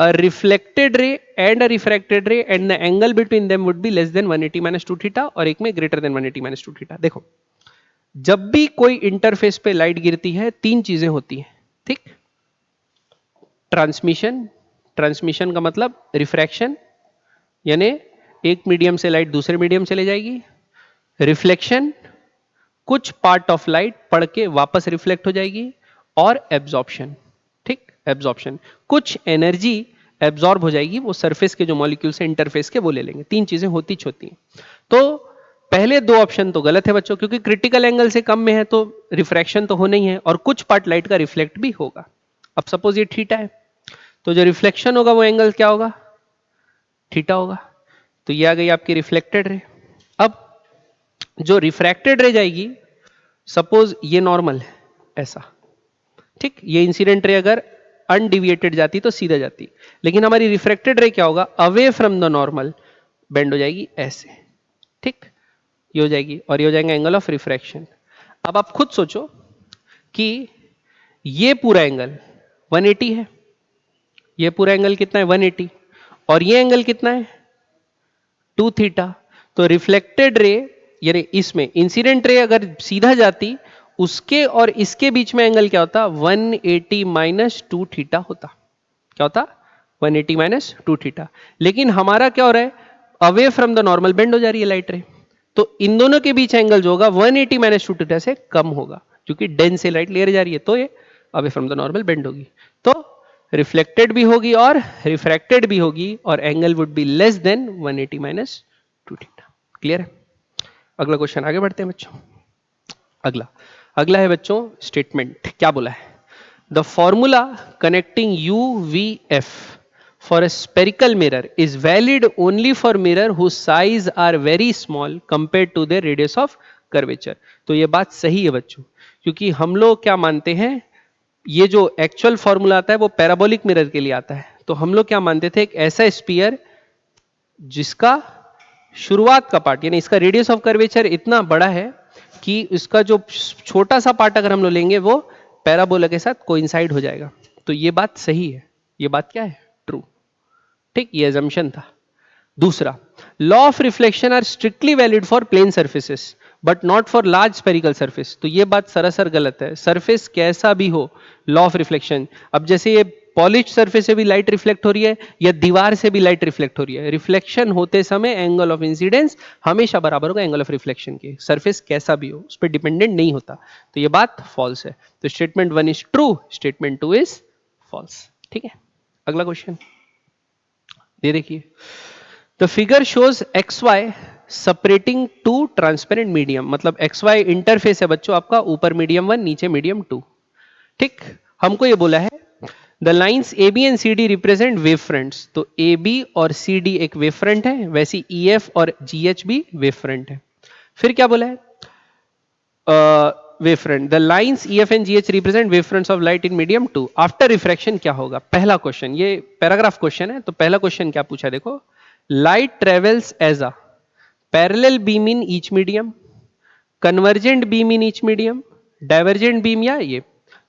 A: a reflected ray and a refracted ray and the angle between them would be less than 180 minus 2 theta और एक में greater than 180 minus 2 theta। देखो जब भी कोई interface पे light गिरती है तीन चीजें होती हैं, ठीक, ट्रांसमिशन, ट्रांसमिशन का मतलब रिफ्रैक्शन, यानी एक मीडियम से लाइट दूसरे मीडियम से ले जाएगी, रिफ्लेक्शन, कुछ पार्ट ऑफ लाइट पढ़ के वापस रिफ्लेक्ट हो जाएगी, और एब्जॉर्प्शन, ठीक, एब्जॉर्प्शन, कुछ एनर्जी एब्जॉर्ब हो जाएगी, वो सरफेस के जो मॉलिक्यूल से इंटरफेस के वो ले लेंगे। तीन चीजें होती छोती हैं। तो पहले दो ऑप्शन तो गलत है बच्चों, क्योंकि क्रिटिकल एंगल से कम में है तो रिफ्रैक्शन तो होना ही है, और कुछ पार्ट लाइट का रिफ्लेक्ट भी होगा। अब सपोज ये थीटा है तो जो रिफ्लेक्शन होगा वो एंगल क्या होगा, थीटा होगा। तो ये आ गई आपकी रिफ्लेक्टेड रे। अब जो रिफ्रैक्टेड रे जाएगी, सपोज ये नॉर्मल है ऐसा, ठीक, ये इंसिडेंट रे अगर अनडिविएटेड जाती तो सीधा जाती, लेकिन हमारी रिफ्रैक्टेड रे क्या होगा, away from the normal bend हो जाएगी ऐसे, ठीक, ये हो जाएगी, और ये हो जाएगा एंगल ऑफ रिफ्रैक्शन। अब आप खुद सोचो कि ये पूरा एंगल 180 है, ये पूरा एंगल कितना है 180, और ये एंगल कितना है 2 थीटा। तो रिफ्लेक्टेड रे यानी इसमें इंसिडेंट रे अगर सीधा जाती, उसके और इसके बीच में एंगल क्या होता, 180 माइनस 2 थीटा होता। क्या होता, 180 माइनस 2 थीटा। लेकिन हमारा क्या हो रहा है, away from the normal bend हो जा रही है लाइट रे, तो इन दोनों के बीच एंगल जो होगा 180 माइनस 2 थीटा से कम होगा, क्योंकि डेंस से लाइट लेकर जा रही है, तो ये away from the normal bend होगी, तो रिफ्लेक्टेड भी होगी और रिफ्रैक्टेड भी होगी, और angle would be less than 180 minus 2 theta. Clear है। अगला क्वेश्चन आगे बढ़ते हैं बच्चों। अगला है बच्चों स्टेटमेंट, क्या बोला है, the formula connecting U V F for a spherical mirror is valid only for mirror whose size are very small compare to the radius of curvature. तो ये बात सही है बच्चों, क्योंकि हम लोग क्या मानते हैं, ये जो एक्चुअल फॉर्मूला आता है वो पैराबोलिक मिरर के लिए आता है। तो हम लोग क्या मानते थे, एक ऐसा स्पीयर जिसका शुरुआत का पार्ट यानी इसका रेडियस ऑफ कर्वेचर इतना बड़ा है कि इसका जो छोटा सा पार्ट अगर हम लोग लेंगे वो पैराबोला के साथ कोइंसाइड हो जाएगा। तो ये बात सही है, ये बात क्या है, ट्रू। ठीक, ये एजम्पशन था। दूसरा, law of reflection are strictly valid for plane surfaces but not for large spherical surface. तो ये बात सरासर गलत है। सरफेस कैसा भी हो, लॉ ऑफ रिफ्लेक्शन, अब जैसे ये पॉलिश सरफेस से भी लाइट रिफ्लेक्ट हो रही है या दीवार से भी लाइट रिफ्लेक्ट हो रही है, रिफ्लेक्शन होते समय एंगल ऑफ इंसिडेंस हमेशा बराबर होगा एंगल ऑफ रिफ्लेक्शन के, सरफेस कैसा भी हो उस पर डिपेंडेंट नहीं होता। तो ये बात फॉल्स है। तो statement 1 is true, statement 2 is false. ठीक है, अगला क्वेश्चन ये देखिए, the figure shows XY separating two transparent medium, मतलब XY इंटरफेस है बच्चों आपका, ऊपर मीडियम 1 नीचे मीडियम 2। ठीक, हमको ये बोला है the lines AB and CD represent wave fronts. तो AB और CD एक वेव फ्रंट है, वैसे EF और GH भी वेव फ्रंट है। फिर क्या बोला है, wave front, the lines EF and GH represent wave fronts of light in medium 2। After refraction क्या होगा, पहला क्वेश्चन, ये पैराग्राफ क्वेश्चन है। तो पहला क्वेश्चन क्या पूछा, देखो, light travels as a parallel beam in each medium, convergent beam in each medium, divergent beam या ये।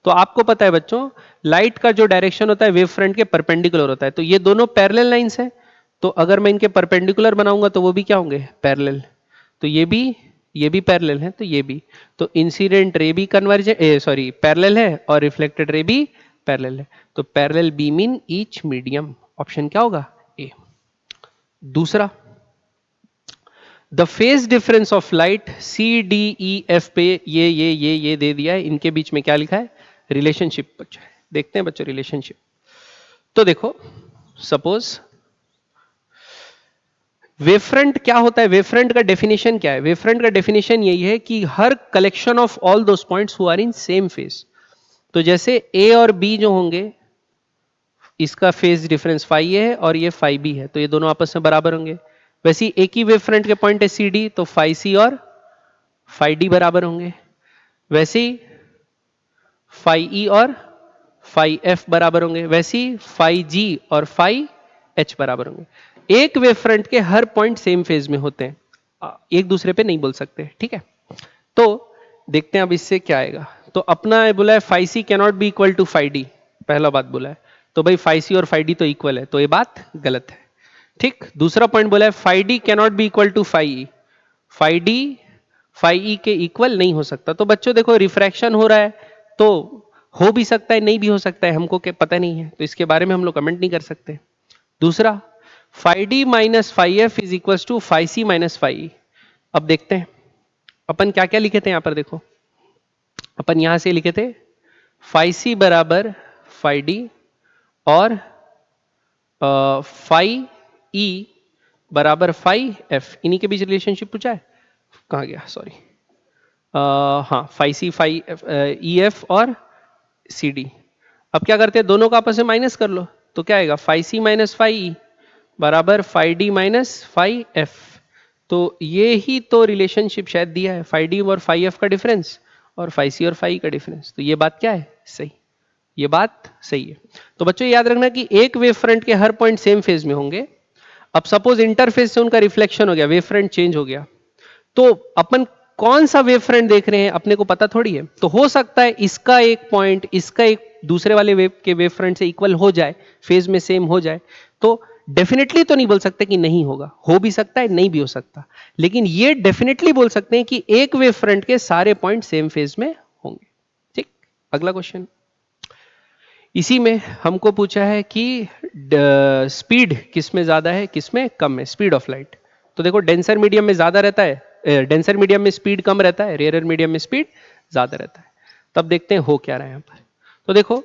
A: तो आपको पता है बच्चों, लाइट का जो डायरेक्शन होता है वेव फ्रंट के परपेंडिकुलर होता है। तो ये दोनों पैरेलल लाइंस हैं, तो अगर मैं इनके परपेंडिकुलर बनाऊंगा तो वो भी क्या होंगे, पैरेलल। तो ये भी पैरेलल है, तो ये भी, तो इंसिडेंट रे भी कन्वर्जेंट पैरेलल है और रिफ्लेक्टेड रे भी पैरेलल है। तो parallel beam in each medium, option क्या होगा, ए। दूसरा, the phase difference of light CDEF पे ये दे दिया है, इनके बीच में क्या लिखा है, रिलेशनशिप। बच्चों देखते हैं बच्चों रिलेशनशिप। तो देखो, सपोज वेवफ्रंट क्या होता है, वेवफ्रंट का डेफिनेशन क्या है, वेवफ्रंट का डेफिनेशन यही है कि हर collection of all those points who are in same phase. तो जैसे A और B जो होंगे, इसका फेज डिफरेंस फाई ए है और ये फाई बी है, तो ये दोनों आपस में बराबर होंगे। वैसे एक ही वेव फ्रंट के पॉइंट है CD, तो फाई सी और फाई डी बराबर होंगे। वैसे ही फाई ई और फाई एफ बराबर होंगे, वैसे ही फाई जी और फाई एच बराबर होंगे। एक वेव फ्रंट के हर पॉइंट सेम फेज में होते हैं, एक दूसरे पे नहीं बोल सकते। ठीक है, तो देखते हैं अब इससे क्या आएगा। तो अपना बोला है phi C cannot be equal to phi D, पहला बात बोला है। तो भाई फाई सी और फाई डी तो इक्वल है, तो ये बात गलत है। ठीक, दूसरा पॉइंट बोला है phi D cannot be equal to phi E, phi D phi E के इक्वल नहीं हो सकता। तो बच्चों देखो, रिफ्रैक्शन हो रहा है तो हो भी सकता है, नहीं भी हो सकता है, हमको क्या पता नहीं है, तो इसके बारे में हम लोग कमेंट नहीं कर सकते। दूसरा, phi D minus phi F is equal to phi C minus phi E. अब देखते हैं अपन क्या क्या लिखे थे यहां पर। देखो, अपन यहां से लिखे थे फाई सी बराबर फाई डी और फाई ई बराबर फाई एफ, इन्हीं के बीच रिलेशनशिप पूछा है, कहां गया, सॉरी, हाँ, फाई सी फाई ई एफ और सी डी। अब क्या करते हैं, दोनों का आपस में माइनस कर लो, तो क्या आएगा, phi C minus phi E बराबर phi D minus phi F. तो ये ही तो रिलेशनशिप शायद दिया है, फाई डी और फाई एफ का डिफरेंस और फाई सी और फाई का डिफरेंस। तो ये बात क्या है, सही, ये बात सही है। तो बच्चों याद रखना कि एक वेव फ्रंट के हर पॉइंट सेम फेज में होंगे। अब सपोज इंटरफेस से उनका रिफ्लेक्शन हो गया, वेव फ्रंट चेंज हो गया, तो अपन कौन सा वेव फ्रंट देख रहे हैं अपने को पता थोड़ी है। तो हो सकता है इसका एक पॉइंट इसका एक दूसरे वाले वेव के वेव फ्रंट से इक्वल हो जाए, फेज में सेम हो जाए। तो डेफिनेटली तो नहीं बोल सकते कि नहीं होगा, हो भी सकता है, नहीं भी हो सकता, लेकिन ये डेफिनेटली बोल सकते हैं कि एक वेव फ्रंट के सारे पॉइंट सेम फेज में होंगे। ठीक, अगला क्वेश्चन, इसी में हमको पूछा है कि स्पीड किसमें ज्यादा है किसमें कम है, स्पीड ऑफ लाइट। तो देखो, डेंसर मीडियम में ज्यादा रहता है, डेंसर मीडियम में स्पीड कम रहता है, रेयर मीडियम में स्पीड ज्यादा रहता है। तब देखते हैं हो क्या रहा है यहां पर। तो देखो,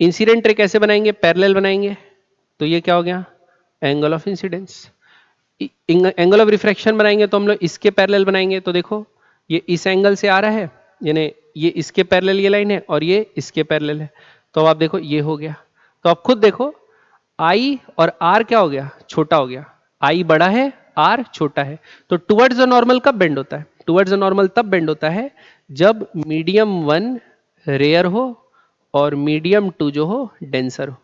A: इंसिडेंट रे कैसे बनाएंगे, पैरेलल बनाएंगे, तो ये क्या हो गया, angle of incidence. Angle of refraction बनाएंगे तो हम लोग इसके पैरेलल बनाएंगे। तो देखो, ये इस एंगल से आ रहा है, यानी ये इसके पैरेलल ये लाइन है और ये इसके पैरेलल है। तो आप देखो ये हो गया। तो आप खुद देखो, आई और आर क्या हो गया, छोटा हो गया, आई बड़ा है आर छोटा है। तो टुवर्ड्स द नॉर्मल कब बेंड होता है, टुवर्ड्स द नॉर्मल तब बेंड होता है जब मीडियम 1 रेयर हो और मीडियम 2 जो हो डेंसर हो।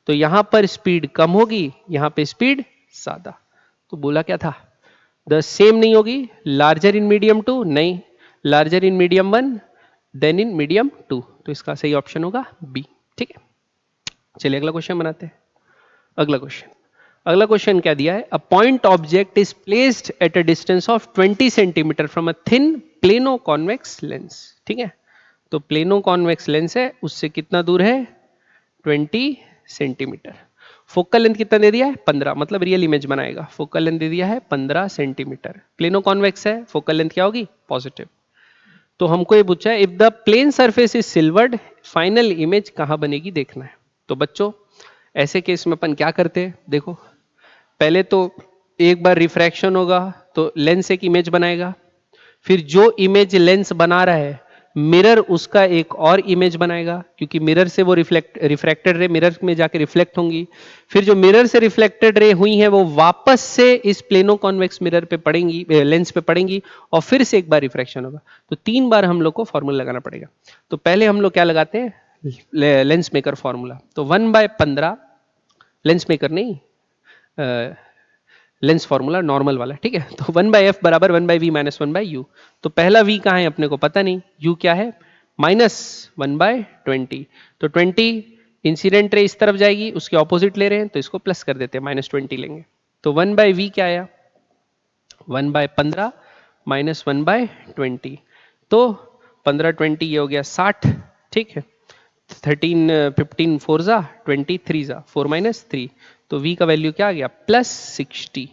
A: तो यहां पर स्पीड कम होगी, यहां पे स्पीड ज्यादा। तो बोला क्या था, द सेम नहीं होगी, लार्जर इन मीडियम 2 नहीं, larger in medium 1 than in medium 2। तो इसका सही ऑप्शन होगा बी। ठीक है, चलिए अगला क्वेश्चन बनाते हैं। अगला क्वेश्चन क्या दिया है, a point object is placed at a distance of 20 centimetre from a thin plano convex lens. ठीक है, तो प्लेनो कॉन्वेक्स लेंस है, उससे कितना दूर है 20 सेंटीमीटर। फोकल लेंथ कितना दे दिया है 15, मतलब रियल इमेज बनाएगा। फोकल लेंथ दे दिया है 15 सेंटीमीटर, प्लेनो कॉन्वेक्स है, फोकल लेंथ क्या होगी पॉजिटिव। तो हमको ये पूछा है if the plane surface is silvered final image कहां बनेगी देखना है। तो बच्चों ऐसे केस में अपन क्या करते हैं, देखो पहले तो एक बार रिफ्रैक्शन होगा तो लेंस एक इमेज बनाएगा, फिर जो इमेज लेंस बना रहा है मिरर उसका एक और इमेज बनाएगा, क्योंकि मिरर से वो रिफ्रैक्टेड रे मिरर में जाके रिफ्लेक्ट होंगी, फिर जो मिरर से रिफ्लेक्टेड रे हुई हैं वो वापस से इस प्लेनो कॉन्वेक्स मिरर पे पड़ेंगी, लेंस पे पड़ेंगी, और फिर से एक बार रिफ्रैक्शन होगा। तो 3 बार हम लोग को फॉर्मूला लगाना पड़ेगा। तो पहले हम लोग क्या लगाते हैं, लेंस मेकर फॉर्मूला। तो 1/15 लेंस मेकर नहीं, लेंस फॉर्मूला नॉर्मल वाला, ठीक है। तो 1/f बराबर 1/v माइनस 1/u। तो पहला v कहाँ है अपने को पता नहीं, u क्या है -1/20। तो 20 इंसिडेंट रे इस तरफ जाएगी, उसके ऑपोजिट ले रहे हैं तो इसको प्लस कर देते हैं, -20 लेंगे। तो 1/v क्या आया 1/15 माइनस 1/20। तो 15-20 ये हो गया 60, ठीक है। 13-15 4 जा 23 जा 4 - 3, तो v का वैल्यू क्या आ गया +60।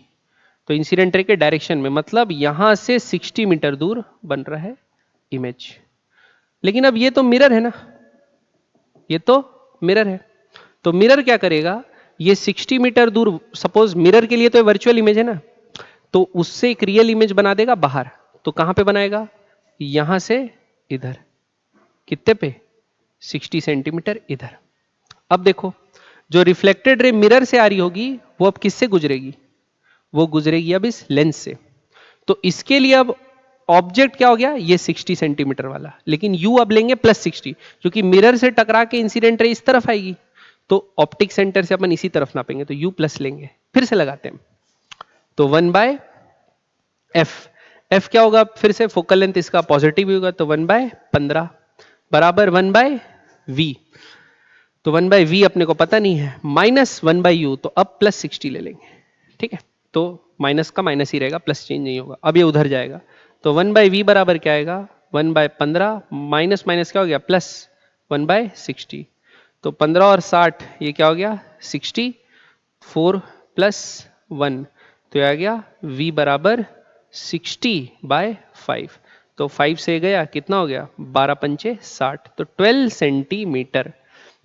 A: तो इंसिडेंट रे के डायरेक्शन में, मतलब यहां से 60 मीटर दूर बन रहा है इमेज। लेकिन अब ये तो मिरर है ना, ये तो मिरर है, तो मिरर क्या करेगा, ये 60 मीटर दूर, सपोज मिरर के लिए तो वर्चुअल इमेज है ना, तो उससे एक रियल इमेज बना देगा बाहर। तो कहां पे बनाएगा, यहां से इधर, कितने पे 60 सेंटीमीटर इधर। अब देखो जो रिफ्लेक्टेड रे मिरर से आ रही होगी वो अब किससे गुजरेगी, वो गुजरेगी अब इस लेंस से। तो इसके लिए अब ऑब्जेक्ट क्या हो गया, ये 60 सेंटीमीटर वाला, लेकिन यू अब लेंगे +60, क्योंकि मिरर से टकरा के इंसिडेंट रे इस तरफ आएगी, तो ऑप्टिक सेंटर से अपन इसी तरफ नापेंगे, तो यू प्लस लेंगे, फिर से लगाते हैं। तो 1/f, f क्या होगा फिर से, फोकल लेंथ इसका पॉजिटिव होगा, तो 1/15 बराबर 1/v। तो 1/v अपने को पता नहीं है, -1/u, तो अब +60 ले लेंगे, ठीक है। तो माइनस का माइनस ही रहेगा, प्लस चेंज नहीं होगा, अब ये उधर जाएगा। तो 1/v बराबर क्या आएगा 1/15 माइनस माइनस क्या हो गया +1/60। तो 15 और 60 ये क्या हो गया 60, 4 + 1, तो ये आ गया v बराबर 60/5। तो 5 से गया कितना हो गया 12×5 = 60, तो 12 सेंटीमीटर।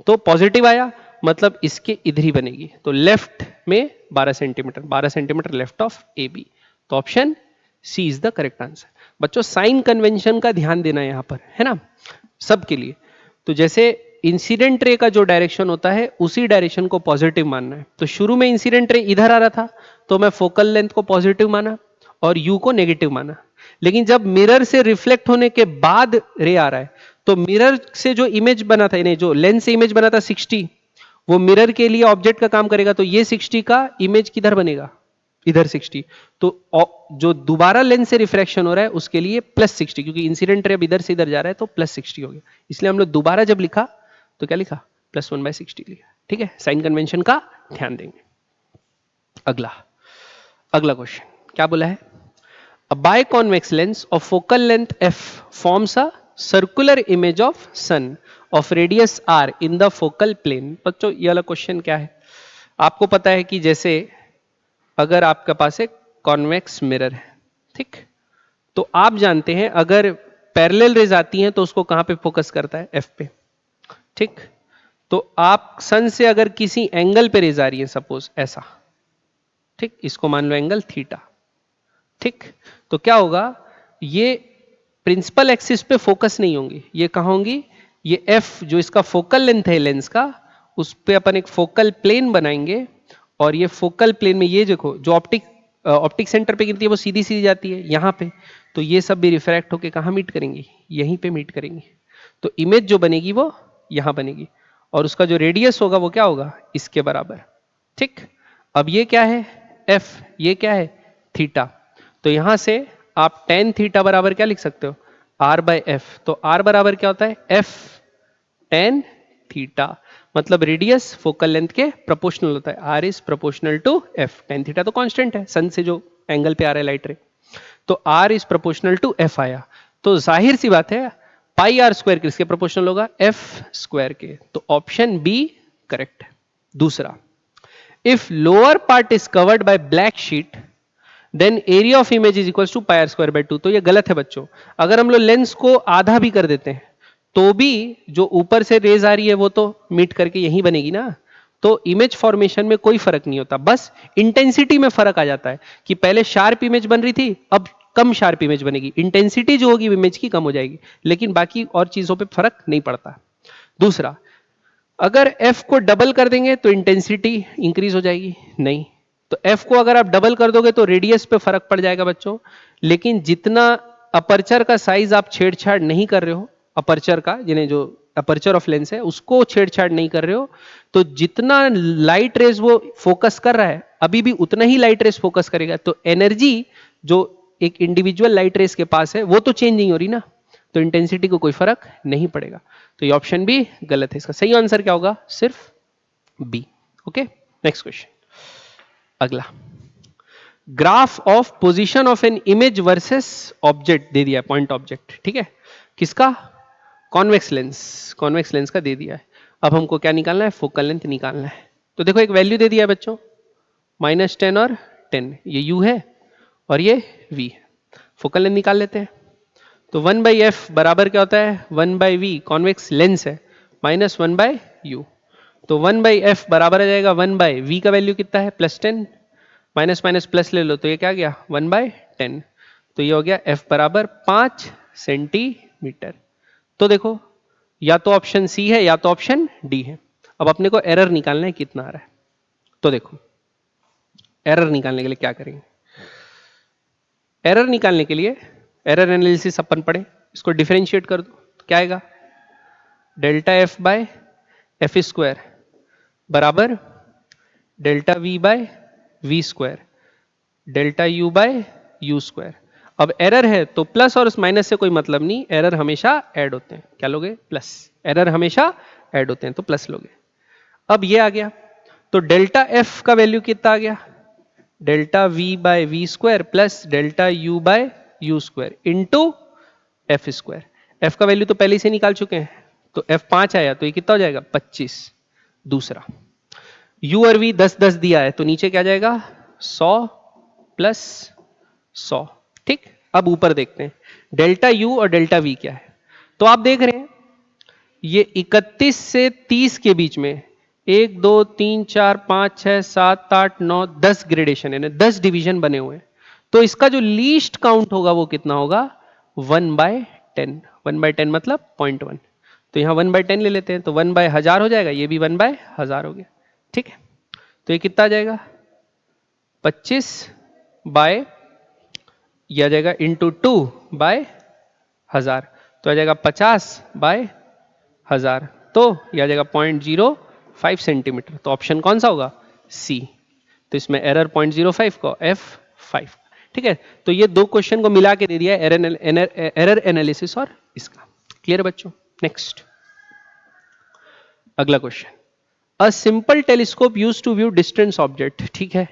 A: तो पॉजिटिव आया, मतलब इसके इधर ही बनेगी, तो लेफ्ट में 12 centimetre, 12 centimetre left of A B. तो option C is the correct answer. बच्चों साइन कन्वेंशन का ध्यान देना है यहां पर, है ना, सबके लिए। तो जैसे इंसिडेंट रे का जो डायरेक्शन होता है उसी डायरेक्शन को पॉजिटिव मानना है। तो शुरू में इंसिडेंट रे इधर आ रहा था तो मैं फोकल लेंथ को पॉजिटिव माना और यू को नेगेटिव माना, लेकिन जब मिरर से रिफ्लेक्ट होने के बाद रे आ रहा है, तो मिरर से जो इमेज बना था, नहीं जो लेंस से इमेज बना था 60, वो मिरर के लिए ऑब्जेक्ट का काम करेगा, तो ये 60 का इमेज किधर बनेगा इधर 60। तो जो दोबारा लेंस से रिफ्रैक्शन हो रहा है उसके लिए +60, क्योंकि इंसिडेंट रे अब इधर से इधर जा रहा है तो +60 हो गया। इसलिए हम लोग दोबारा जब लिखा तो क्या लिखा +1/60 लिखा, ठीक है। साइन कन्वेंशन का ध्यान देंगे। अगला क्वेश्चन क्या बोला है, a biconvex lens of focal length f forms a circular image of sun of radius r in the focal plane। बच्चों ये वाला क्वेश्चन क्या है, आपको पता है कि जैसे अगर आपके पास एक कॉन्वेक्स मिरर है, ठीक, तो आप जानते हैं अगर पैरेलल रेज आती हैं तो उसको कहां पे फोकस करता है एफ पे, ठीक। तो आप सन से अगर किसी एंगल पे रेज आ रही है, सपोज ऐसा, ठीक, इसको मान लो एंगल थीटा, ठीक, तो क्या होगा, ये प्रिंसिपल एक्सिस पे फोकस नहीं होंगी, ये कहां होंगी, ये एफ जो इसका फोकल लेंथ है लेंस का, उस पे अपन एक फोकल प्लेन बनाएंगे, और ये फोकल प्लेन में ये देखो जो ऑप्टिक ऑप्टिक सेंटर पे गिरती है वो सीधी सीधी जाती है यहाँ पे, तो ये सब भी रिफ्रैक्ट होके कहाँ मीट करेंगी, यहीं पे मीट करेंगी। तो इमेज जो बनेगी वो यहाँ बनेगी और उसका जो रेडियस होगा वो क्या होगा, इसके बराबर। ठीक, अब ये क्या है f, ये क्या है थीटा, तो यहां से आप tan थीटा बराबर क्या लिख सकते हो, r बाय एफ। तो r बराबर क्या होता है f tan थीटा, मतलब रेडियस फोकल लेंथ के प्रोपोर्शनल होता है, r is proportional to f। tan theta तो कांस्टेंट है, सन से जो एंगल पे आ रहा है लाइट रे, तो r is proportional to f आया। तो जाहिर सी बात है पाई आर स्क्वायर किसके प्रोपोर्शनल होगा, f स्क्वायर के, तो ऑप्शन बी करेक्ट है। दूसरा, if lower part is covered by black sheet then area of image is equals to pi r square by 2। तो ये गलत है बच्चों, अगर हम लोग लेंस को आधा भी कर देते हैं तो भी जो ऊपर से रेज आ रही है वो तो मीट करके यहीं बनेगी ना, तो इमेज फॉर्मेशन में कोई फर्क नहीं होता, बस इंटेंसिटी में फर्क आ जाता है कि पहले शार्प इमेज बन रही थी अब कम शार्प इमेज बनेगी, इंटेंसिटी जो होगी इमेज की कम हो जाएगी, लेकिन बाकी और चीजों पे फर्क नहीं पड़ता। दूसरा, अगर f को डबल कर देंगे तो इंटेंसिटी इंक्रीज हो जाएगी, नहीं, तो f को अगर आप डबल कर दोगे तो रेडियस पे फर्क पड़ जाएगा बच्चों, लेकिन जितना अपर्चर का साइज आप छेड़छाड़ नहीं कर रहे हो, अपर्चर का जिन्हें जो अपर्चर ऑफ लेंस है उसको छेड़छाड़ नहीं कर रहे हो, तो जितना लाइट रेज वो फोकस कर रहा है अभी भी उतना ही लाइट रेज फोकस करेगा, तो एनर्जी जो एक इंडिविजुअल लाइट रेज के पास है वो तो चेंज नहीं हो रही ना, तो इंटेंसिटी को कोई फर्क नहीं पड़ेगा। तो ये ऑप्शन भी गलत है, इसका सही आंसर क्या होगा, सिर्फ बी। Okay, next question. अगला, graph of position of an image versus object दे दिया है, पॉइंट ऑब्जेक्ट, ठीक है, किसका, कॉन्वेक्स लेंस, कॉन्वेक्स लेंस का दे दिया है। अब हमको क्या निकालना है, फोकल लेंथ निकालना है। तो देखो एक वैल्यू दे दिया है बच्चों, -10 और 10, ये u है और ये v है, फोकल लेंथ निकाल लेते हैं। तो 1/f बराबर क्या होता है, 1/v, कॉन्वेक्स लेंस है, -1/u, तो 1/f बराबर आ जाएगा 1/v का वैल्यू कितना है +10, माइनस माइनस प्लस ले लो तो ये क्या गया 1/10, तो ये हो गया f बराबर 5 सेंटीमीटर। तो देखो या तो ऑप्शन सी है या तो ऑप्शन डी है। अब अपने को एरर निकालना है कितना आ रहा है, तो देखो एरर निकालने के लिए क्या करेंगे, एरर निकालने के लिए एरर एनालिसिस अपन पढ़े, इसको डिफरेंशिएट कर दो तो क्या आएगा, delta F by F square बराबर delta V by V square delta U by U square. अब एरर है तो प्लस और माइनस से कोई मतलब नहीं, एरर हमेशा ऐड होते हैं, क्या लोगे प्लस, एरर हमेशा ऐड होते हैं तो प्लस लोगे। अब ये आ गया तो डेल्टा एफ का वैल्यू कितना आ गया, delta V by V square plus delta U by U square into F square. F का वैल्यू तो पहले से निकाल चुके हैं, तो एफ 5 आया तो ये कितना हो जाएगा 25। दूसरा, यू और वी 10-10 दिया है तो नीचे क्या जाएगा 100 प्लस 100। ठीक, अब ऊपर देखते हैं डेल्टा यू और डेल्टा वी क्या है। तो आप देख रहे हैं ये 31 से 30 के बीच में 1 2 3 4 5 6 7 8 9 10 ग्रेडेशन है, 10 डिवीजन बने हुए हैं, तो इसका जो लीस्ट काउंट होगा वो कितना होगा 1/10। 1/10 मतलब 0.1, तो यहां 1/10 ले लेते हैं तो 1/1000 हो जाएगा, ये भी 1/1000 हो गया। ठीक है, तो ये कितना आ जाएगा 25 बाय यह आ जाएगा इंटू 2/1000, तो आ जाएगा 50/1000, तो यह आ जाएगा 0.05 सेंटीमीटर। तो ऑप्शन कौन सा होगा, सी। तो इसमें एरर 0.05 को F5। ठीक है, तो ये दो क्वेश्चन को मिला के दे दिया एरर एनालिसिस और इसका। क्लियर बच्चों, नेक्स्ट अगला question, a simple telescope use to view distance object, ठीक है,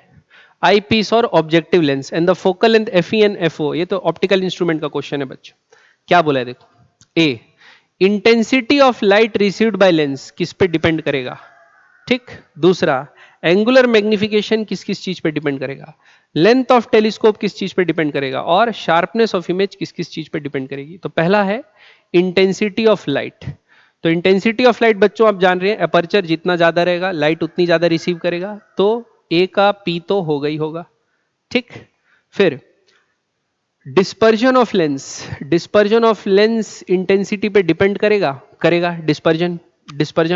A: आई पीस और objective lens and the focal length F and F O, ये तो ऑप्टिकल इंस्ट्रूमेंट का क्वेश्चन है बच्चों। क्या बोला है देखो, a intensity of light received by lens किस पे डिपेंड करेगा, ठीक। दूसरा, एंगुलर मैग्निफिकेशन किस किस चीज पे डिपेंड करेगा, लेंथ ऑफ टेलीस्कोप किस चीज पे डिपेंड करेगा, और शार्पनेस ऑफ इमेज किस किस चीज पे डिपेंड करेगी। तो पहला है इंटेंसिटी ऑफ लाइट। तो इंटेंसिटी ऑफ लाइट बच्चों आप जान रहे हैं, अपर्चर जितना ज्यादा रहेगा लाइट उतनी ज्यादा रिसीव करेगा, तो ए का पी तो होगा ही होगा, ठीक। फिर dispersion of lens, dispersion of lens intensity पे डिपेंड करेगा, करेगा, डिस्पर्जन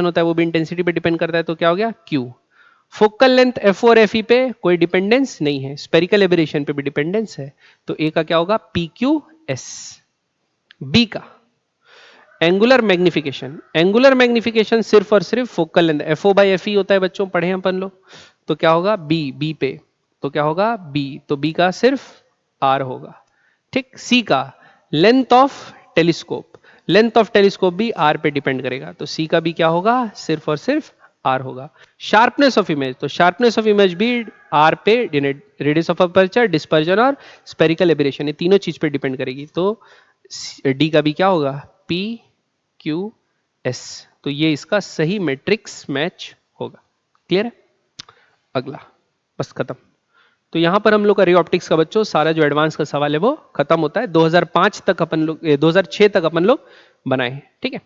A: होता है वो भी इंटेंसिटी पे डिपेंड करता है, तो क्या हो गया क्यू। फोकल लेंथ एफ और एफ पे कोई डिपेंडेंस नहीं है, स्पेरिकल एबरेशन पे भी डिपेंडेंस है, तो ए का क्या होगा पी क्यू एस। बी का एंगुलर मैग्निफिकेशन, एंगुलर मैग्निफिकेशन सिर्फ और सिर्फ focal length F O by F E होता है बच्चों, पढ़े हैं अपन लोग, तो क्या होगा बी, बी पे तो क्या होगा बी, तो बी का सिर्फ आर होगा। ठीक, सी का length of telescope, length of telescope भी आर पे डिपेंड करेगा, तो सी का भी क्या होगा सिर्फ और सिर्फ आर होगा। शार्पनेस ऑफ इमेज, तो शार्पनेस ऑफ इमेज भी आर पे, रेडियस ऑफ अपर्चर, डिस्पर्जन और स्पेरिकल एबरेशन, ये तीनों चीज पे डिपेंड करेगी, तो डी का भी क्या होगा पी क्यू एस, तो ये इसका सही मैट्रिक्स मैच होगा। क्लियर है? अगला, बस खत्म। तो यहां पर हम लोग का रे ऑप्टिक्स का बच्चों सारा जो एडवांस का सवाल है वो खत्म होता है। 2005 तक अपन लोग 2006 तक अपन लोग बनाए हैं, ठीक है।